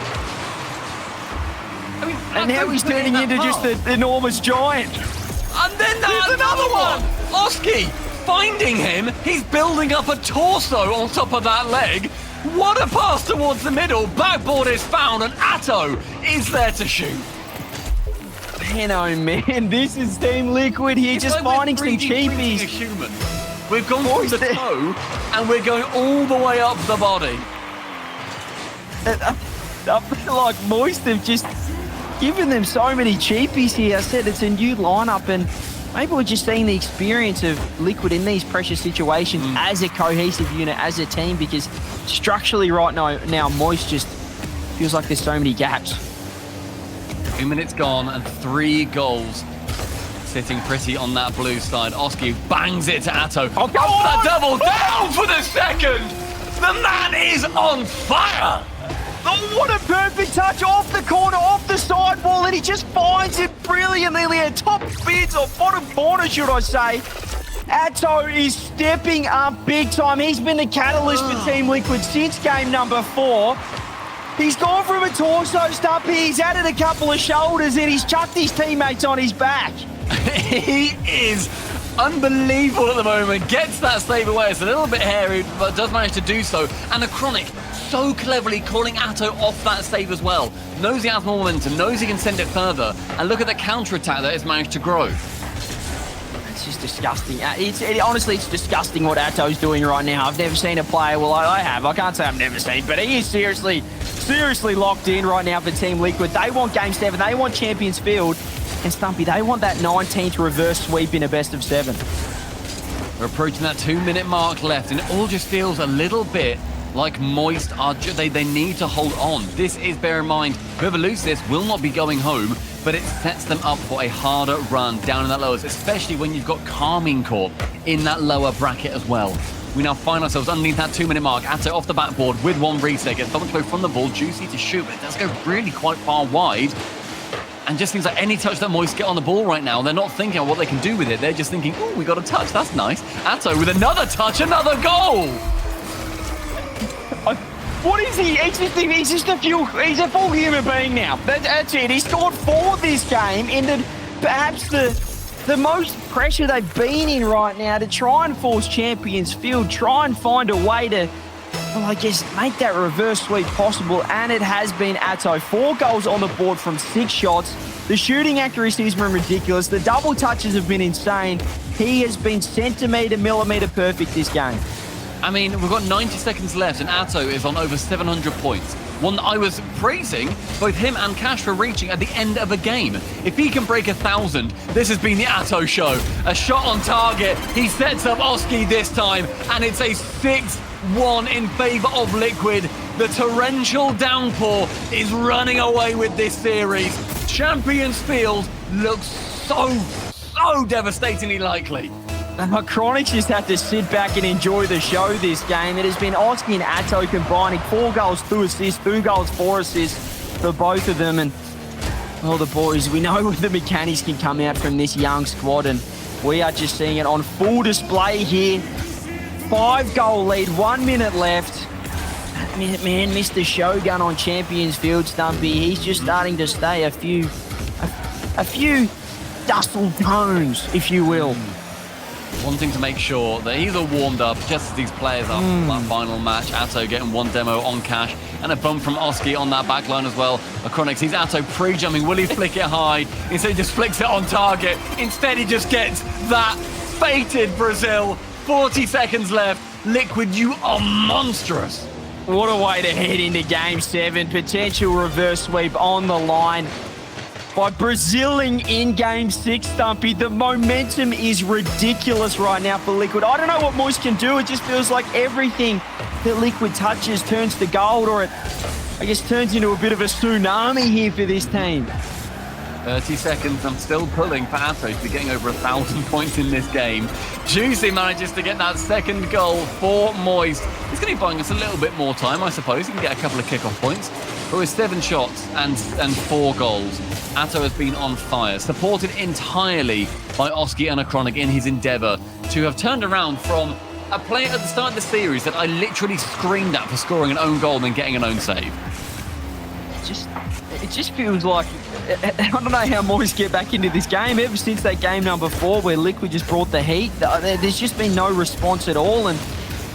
I mean, and now he's turning into just an enormous giant. And then there's another one. Oski finding him. He's building up a torso on top of that leg. What a pass towards the middle. Backboard is found and Atto is there to shoot. Man, oh man, this is Team Liquid here, It's just like finding we're some 3D printing cheapies. a human. We've gone from the toe and we're going all the way up the body. I feel like Moist have just given them so many cheapies here. I said it's a new lineup, and maybe we're just seeing the experience of Liquid in these pressure situations as a cohesive unit, as a team, because structurally right now Moist just feels like there's so many gaps. 2 minutes gone and 3 goals. Sitting pretty on that blue side. Oski bangs it to Atto. Oh, go on! That double down for the second. The man is on fire. Oh, what a perfect touch off the corner, off the sidewall, and he just finds it brilliantly at top bids, or bottom corner, should I say. Atto is stepping up big time. He's been the catalyst for Team Liquid since game number 4. He's gone from a torso stump, he's added a couple of shoulders, and he's chucked his teammates on his back. He is unbelievable at the moment. Gets that save away. It's a little bit hairy, but does manage to do so. And Acronic so cleverly calling Atto off that save as well. Knows he has more momentum, knows he can send it further. And look at the counter-attack that it's managed to grow. It's just disgusting. Honestly, it's disgusting what Atto's doing right now. I've never seen a player, well, I have. I can't say I've never seen, but he is seriously locked in right now for Team Liquid. They want Game 7. They want Champions Field. And Stumpy, they want that 19th reverse sweep in a best of 7. We're approaching that 2-minute mark left, and it all just feels a little bit like Moist are they need to hold on. This is, bear in mind, whoever loses this will not be going home, but it sets them up for a harder run down in that lowest, especially when you've got Carmine Corp in that lower bracket as well. We now find ourselves underneath that 2-minute mark. Atto off the backboard with 1 reset. Gets double throw from the ball. Juicy to shoot, but it does go really quite far wide. And just seems like any touch that Moist get on the ball right now, they're not thinking of what they can do with it. They're just thinking, oh, we got a touch. That's nice. Atto with another touch, another goal. What is he? He's just he's a full human being now. That's it. He scored 4 this game into perhaps the most pressure they've been in right now to try and force Champions Field, try and find a way to, well, I guess, make that reverse sweep possible, and it has been Atto. 4 goals on the board from 6 shots. The shooting accuracy has been ridiculous. The double touches have been insane. He has been centimetre, millimetre perfect this game. I mean, we've got 90 seconds left, and Atto is on over 700 points. One that I was praising both him and Cash for reaching at the end of a game. If he can break 1,000, this has been the Atto show. A shot on target. He sets up Oski this time, and it's a 6-1 in favour of Liquid. The torrential downpour is running away with this series. Champions Field looks so devastatingly likely. Chronics just have to sit back and enjoy the show this game. It has been Oski and Atto combining 4 goals, 2 assists, 2 goals, 4 assists for both of them. And, well, the boys, we know the mechanics can come out from this young squad, and we are just seeing it on full display here. 5-goal lead, 1 minute left. Man, Mr. Shogun on Champions Field, Stumpy. He's just starting to stay a few dustle tones, if you will. Wanting to make sure that he's all warmed up just as these players are for that final match. Atto getting 1 demo on Cash and a bump from Oski on that back line as well. Acronic sees Atto pre-jumping. Will he flick it high? Instead he just flicks it on target. Instead he just gets that fated Brazil. 40 seconds left. Liquid, you are monstrous. What a way to head into Game 7. Potential reverse sweep on the line. By Braziling in Game 6, Stumpy, the momentum is ridiculous right now for Liquid. I don't know what Moist can do. It just feels like everything that Liquid touches turns to gold, or it, I guess, turns into a bit of a tsunami here for this team. 30 seconds. I'm still pulling for Atto to be getting over 1,000 points in this game. Juicy manages to get that second goal for Moist. He's going to be buying us a little bit more time, I suppose. He can get a couple of kickoff points. But with 7 shots and 4 goals, Atto has been on fire, supported entirely by Oski and Acronic in his endeavour to have turned around from a player at the start of the series that I literally screamed at for scoring an own goal and getting an own save. It just feels like, I don't know how Moist get back into this game. Ever since that game number 4 where Liquid just brought the heat, there's just been no response at all. And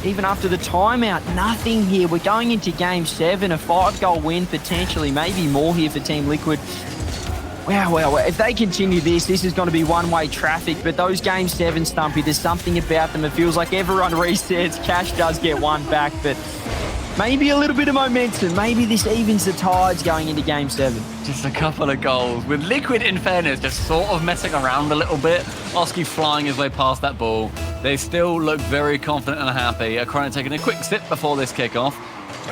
even after the timeout, nothing here. We're going into game 7, a 5-goal win potentially, maybe more here for Team Liquid. Wow. If they continue this is going to be one-way traffic. But those game 7, Stumpy, there's something about them. It feels like everyone resets. Cash does get one back, but maybe a little bit of momentum. Maybe this evens the tides going into game 7. Just a couple of goals. With Liquid, in fairness, just sort of messing around a little bit. Oski flying his way past that ball. They still look very confident and happy. Acronym taking a quick sip before this kickoff.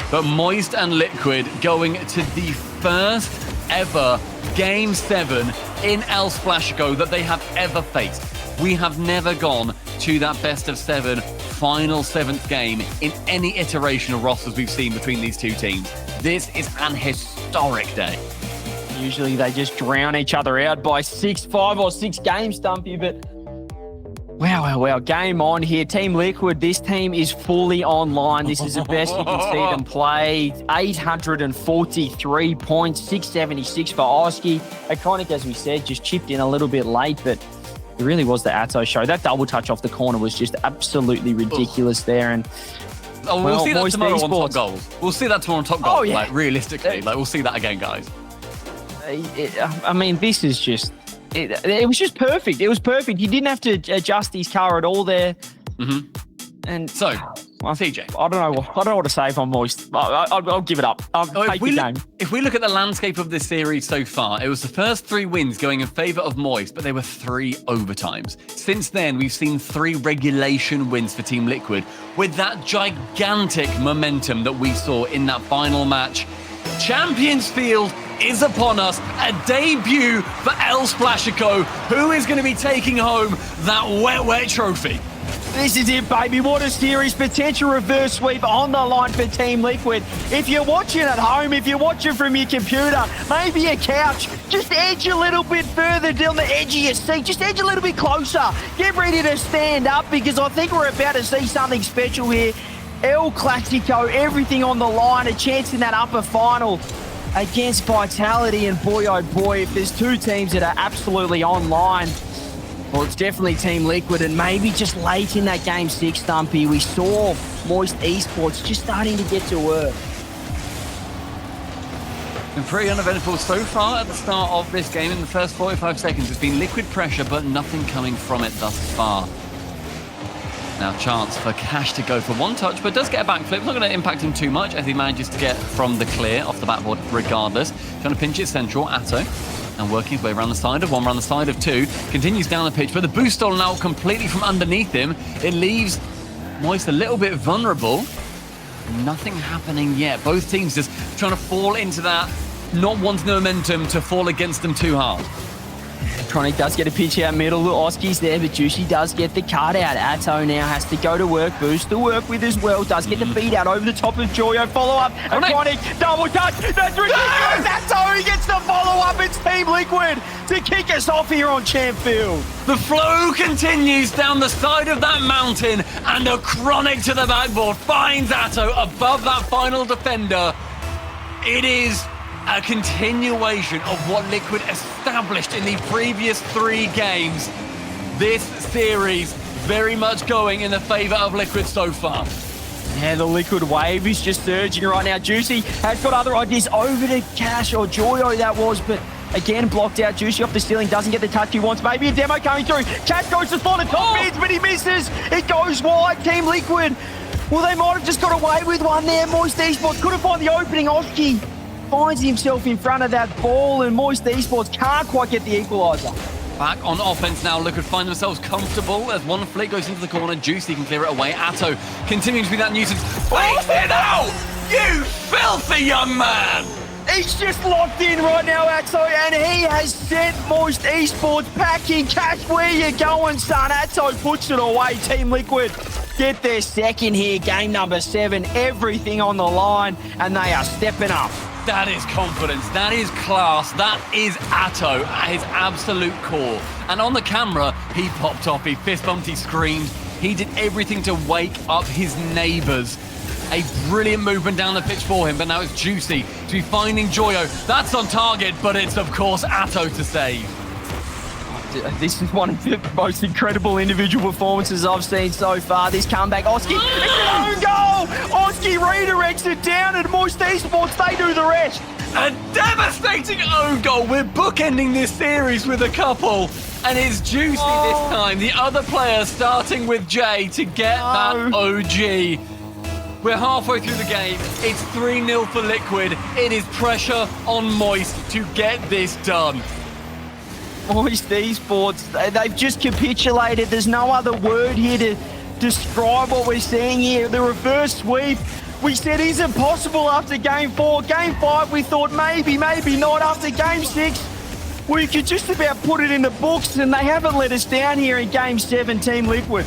But Moist and Liquid going to the first ever Game 7 in El Splashico that they have ever faced. We have never gone to that best of 7 final 7th game in any iteration of rosters we've seen between these two teams. This is an historic day. Usually they just drown each other out by 5 or 6 games, Stumpy, but wow. Game on here. Team Liquid, this team is fully online. This is the best you can see them play. 843 points, 676 for Oski. Iconic, as we said, just chipped in a little bit late, but it really was the Atto show. That double touch off the corner was just absolutely ridiculous there. And we'll see that tomorrow on esports. Top Goals. We'll see that tomorrow on Top Goals. Like, realistically, we'll see that again, guys. I mean, this is just... It was just perfect. It was perfect. You didn't have to adjust his car at all there. Mm-hmm. And so, TJ, I don't know what to say if I'm Moist. I'll give it up. Take the game. If we look at the landscape of this series so far, it was the first 3 wins going in favour of Moist, but they were 3 overtimes. Since then, we've seen 3 regulation wins for Team Liquid, with that gigantic momentum that we saw in that final match. Champions Field is upon us, a debut for El Splashico. Who is going to be taking home that wet trophy? This is it, baby. What a series. Potential reverse sweep on the line for Team Liquid. If you're watching at home, if you're watching from your computer, maybe a couch, just edge a little bit further down the edge of your seat. Just edge a little bit closer. Get ready to stand up because I think we're about to see something special here. El Clasico, everything on the line, a chance in that upper final against Vitality, and boy, oh boy, if there's 2 teams that are absolutely online, well, it's definitely Team Liquid, and maybe just late in that Game 6, Stumpy, we saw Moist Esports just starting to get to work. Been pretty uneventful so far at the start of this game. In the first 45 seconds, it's been Liquid pressure, but nothing coming from it thus far. Now, chance for Cash to go for 1 touch, but does get a backflip. Not going to impact him too much as he manages to get from the clear off the backboard regardless. Trying to pinch it central, Atto. And working his way around the side of 1, around the side of 2. Continues down the pitch, but the boost stolen out completely from underneath him. It leaves Moist a little bit vulnerable. Nothing happening yet. Both teams just trying to fall into that, not wanting the momentum to fall against them too hard. Chronic does get a pitch out middle. Oski's there, but Juicy does get the card out. Atto now has to go to work. Boost to work with as well. Does get the beat out over the top of Joyo. Follow up. Chronic double touch. That's ridiculous. Atto, he gets the follow up. It's Team Liquid to kick us off here on Champ Field. The flow continues down the side of that mountain, and a Chronic to the backboard finds Atto above that final defender. It is a continuation of what Liquid established in the previous 3 games. This series very much going in the favour of Liquid so far. Yeah, the Liquid wave is just surging right now. Juicy has got other ideas over to Cash or Joyo that was, but again blocked out. Juicy off the ceiling, doesn't get the touch he wants. Maybe a demo coming through. Cash goes to spawn at top mids, but he misses. It goes wide. Team Liquid, well, they might have just got away with one there. Moist Esports couldn't find the opening. Oski finds himself in front of that ball, and Moist Esports can't quite get the equaliser. Back on offense now. Liquid find themselves comfortable as one flick goes into the corner. Juicy can clear it away. Atto continuing to be that nuisance. Face it out! You filthy young man! He's just locked in right now, Atto, and he has sent Moist Esports packing. Cash, where you going, son? Atto puts it away. Team Liquid get their second here. Game number 7. Everything on the line, and they are stepping up. That is confidence, that is class, that is Atto at his absolute core. And on the camera, he popped off, he fist bumped, he screamed. He did everything to wake up his neighbours. A brilliant movement down the pitch for him, but now it's Juicy to be finding Joyo. That's on target, but it's of course Atto to save. This is one of the most incredible individual performances I've seen so far. This comeback, Oski, it's an own goal! Oski redirects it down, and Moist Esports, they do the rest. A devastating own goal. We're bookending this series with a couple. And it's Juicy this time. The other player starting with Jay to get that OG. We're halfway through the game. It's 3-0 for Liquid. It is pressure on Moist to get this done. Moist Esports, they've just capitulated. There's no other word here to describe what we're seeing here. The reverse sweep, we said isn't possible after Game 4. Game 5, we thought maybe not. After Game 6, we could just about put it in the books, and they haven't let us down here in Game 7, Team Liquid.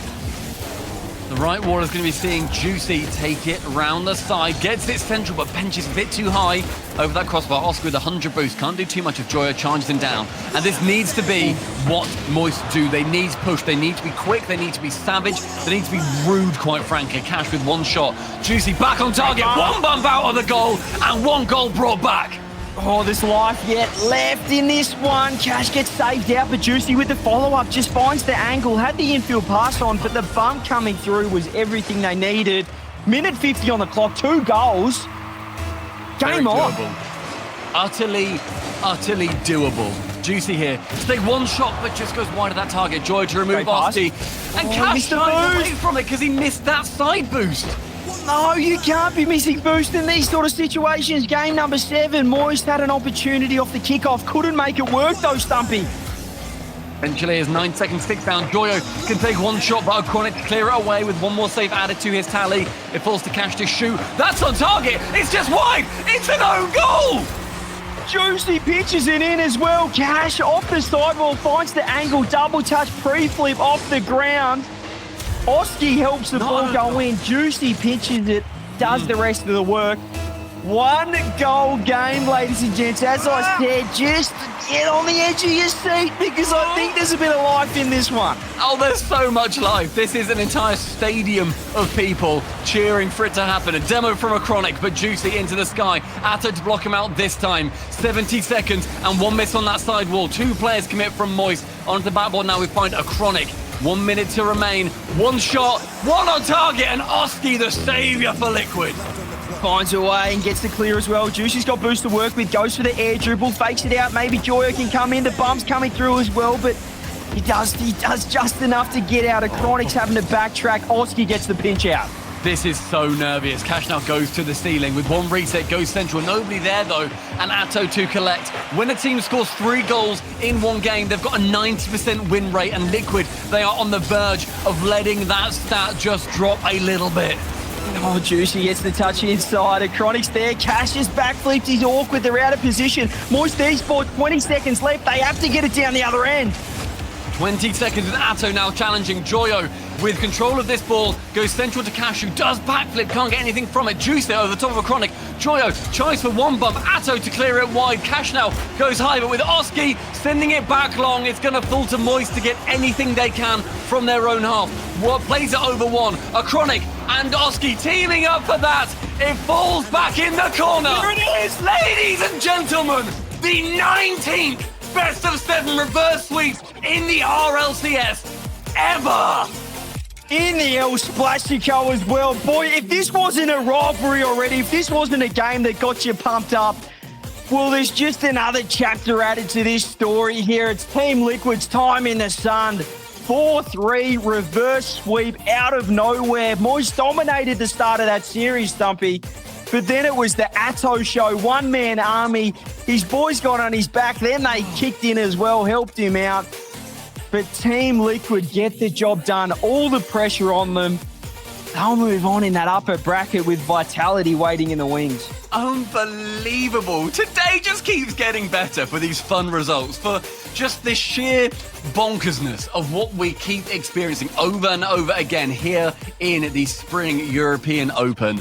The right wall is going to be seeing Juicy take it round the side. Gets it central, but benches a bit too high over that crossbar. Oscar with 100 boost. Can't do too much if Joyo charges him down. And this needs to be what Moist do. They need to push. They need to be quick. They need to be savage. They need to be rude, quite frankly. Cash with one shot. Juicy back on target. One bump out of the goal, and one goal brought back. Oh, there's life yet left in this one. Cash gets saved out, but Juicy with the follow-up just finds the angle. Had the infield pass on, but the bump coming through was everything they needed. Minute 50 on the clock, 2 goals. Game on. Utterly doable. Juicy here. To take one shot, but just goes wide of that target. Joy to remove Oski. And Cash tries away from it because he missed that side boost. No, you can't be missing boost in these sort of situations. Game number 7, Moist had an opportunity off the kickoff. Couldn't make it work though, Stumpy. Eventually, as 9 seconds tick down, Joyo can take one shot, but O'Connor to clear it away with one more save added to his tally. It falls to Cash to shoot. That's on target. It's just wide. It's an own goal. Juicy pitches it in as well. Cash off the sidewall, finds the angle, double touch, pre-flip off the ground. Oski helps the ball go in. Juicy pitches it, does the rest of the work. 1 goal game, ladies and gents. As I said, just get on the edge of your seat because I think there's a bit of life in this one. Oh, there's so much life. This is an entire stadium of people cheering for it to happen. A demo from a Chronic, but Juicy into the sky. Atto to block him out this time. 70 seconds and 1 miss on that side wall. 2 players commit from Moist. Onto the backboard now we find a Chronic. 1 minute to remain. 1 shot, 1 on target, and Oski the saviour for Liquid. Finds a way and gets the clear as well. Juicy's got boost to work with, goes for the air dribble, fakes it out. Maybe Joyo can come in. The bump's coming through as well, but he does just enough to get out. A Chronic's having to backtrack. Oski gets the pinch out. This is so nervous. Cash now goes to the ceiling with 1 reset, goes central. Nobody there though, and Atto to collect. When a team scores 3 goals in 1 game, they've got a 90% win rate, and Liquid, they are on the verge of letting that stat just drop a little bit. Oh, Juicy gets the touch inside. A Chronic's there. Cash just backflips. He's awkward. They're out of position. Moist Esports, 20 seconds left. They have to get it down the other end. 20 seconds, and Atto now challenging Joyo with control of this ball. Goes central to Cash, who does backflip, can't get anything from it. Juice there over the top of a Chronic. Joyo tries for 1 bump. Atto to clear it wide. Cash now goes high, but with Oski sending it back long, it's going to fall to Moist to get anything they can from their own half. What plays it over 1. A Chronic and Oski teaming up for that. It falls back in the corner. Here it is, ladies and gentlemen. The 19th best of 7 reverse sweep in the RLCS ever. In the El Splashico as well. Boy, if this wasn't a rivalry already, if this wasn't a game that got you pumped up, well, there's just another chapter added to this story here. It's Team Liquid's time in the sun. 4-3 reverse sweep out of nowhere. Moist dominated the start of that series, Stumpy. But then it was the Atto show, 1-man army. His boys got on his back. Then they kicked in as well, helped him out. But Team Liquid get the job done. All the pressure on them. They'll move on in that upper bracket with Vitality waiting in the wings. Unbelievable. Today just keeps getting better for these fun results, for just the sheer bonkersness of what we keep experiencing over and over again here in the Spring European Open.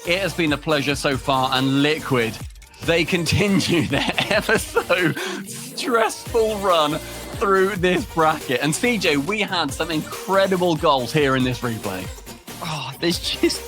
It has been a pleasure so far, and Liquid, they continue their ever so stressful run through this bracket. And CJ, we had some incredible goals here in this replay. Oh, there's just...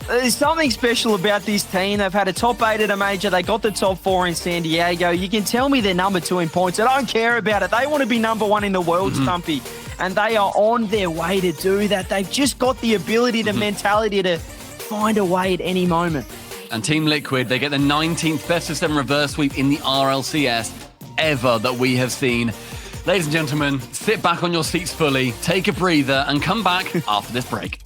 There's something special about this team. They've had a top 8 at a major. They got the top 4 in San Diego. You can tell me they're number 2 in points. I don't care about it. They want to be number 1 in the world, Stumpy. And they are on their way to do that. They've just got the ability, the mentality to find a way at any moment. And Team Liquid, they get the 19th best of 7 reverse sweep in the RLCS ever that we have seen. Ladies and gentlemen, sit back on your seats fully, take a breather, and come back after this break.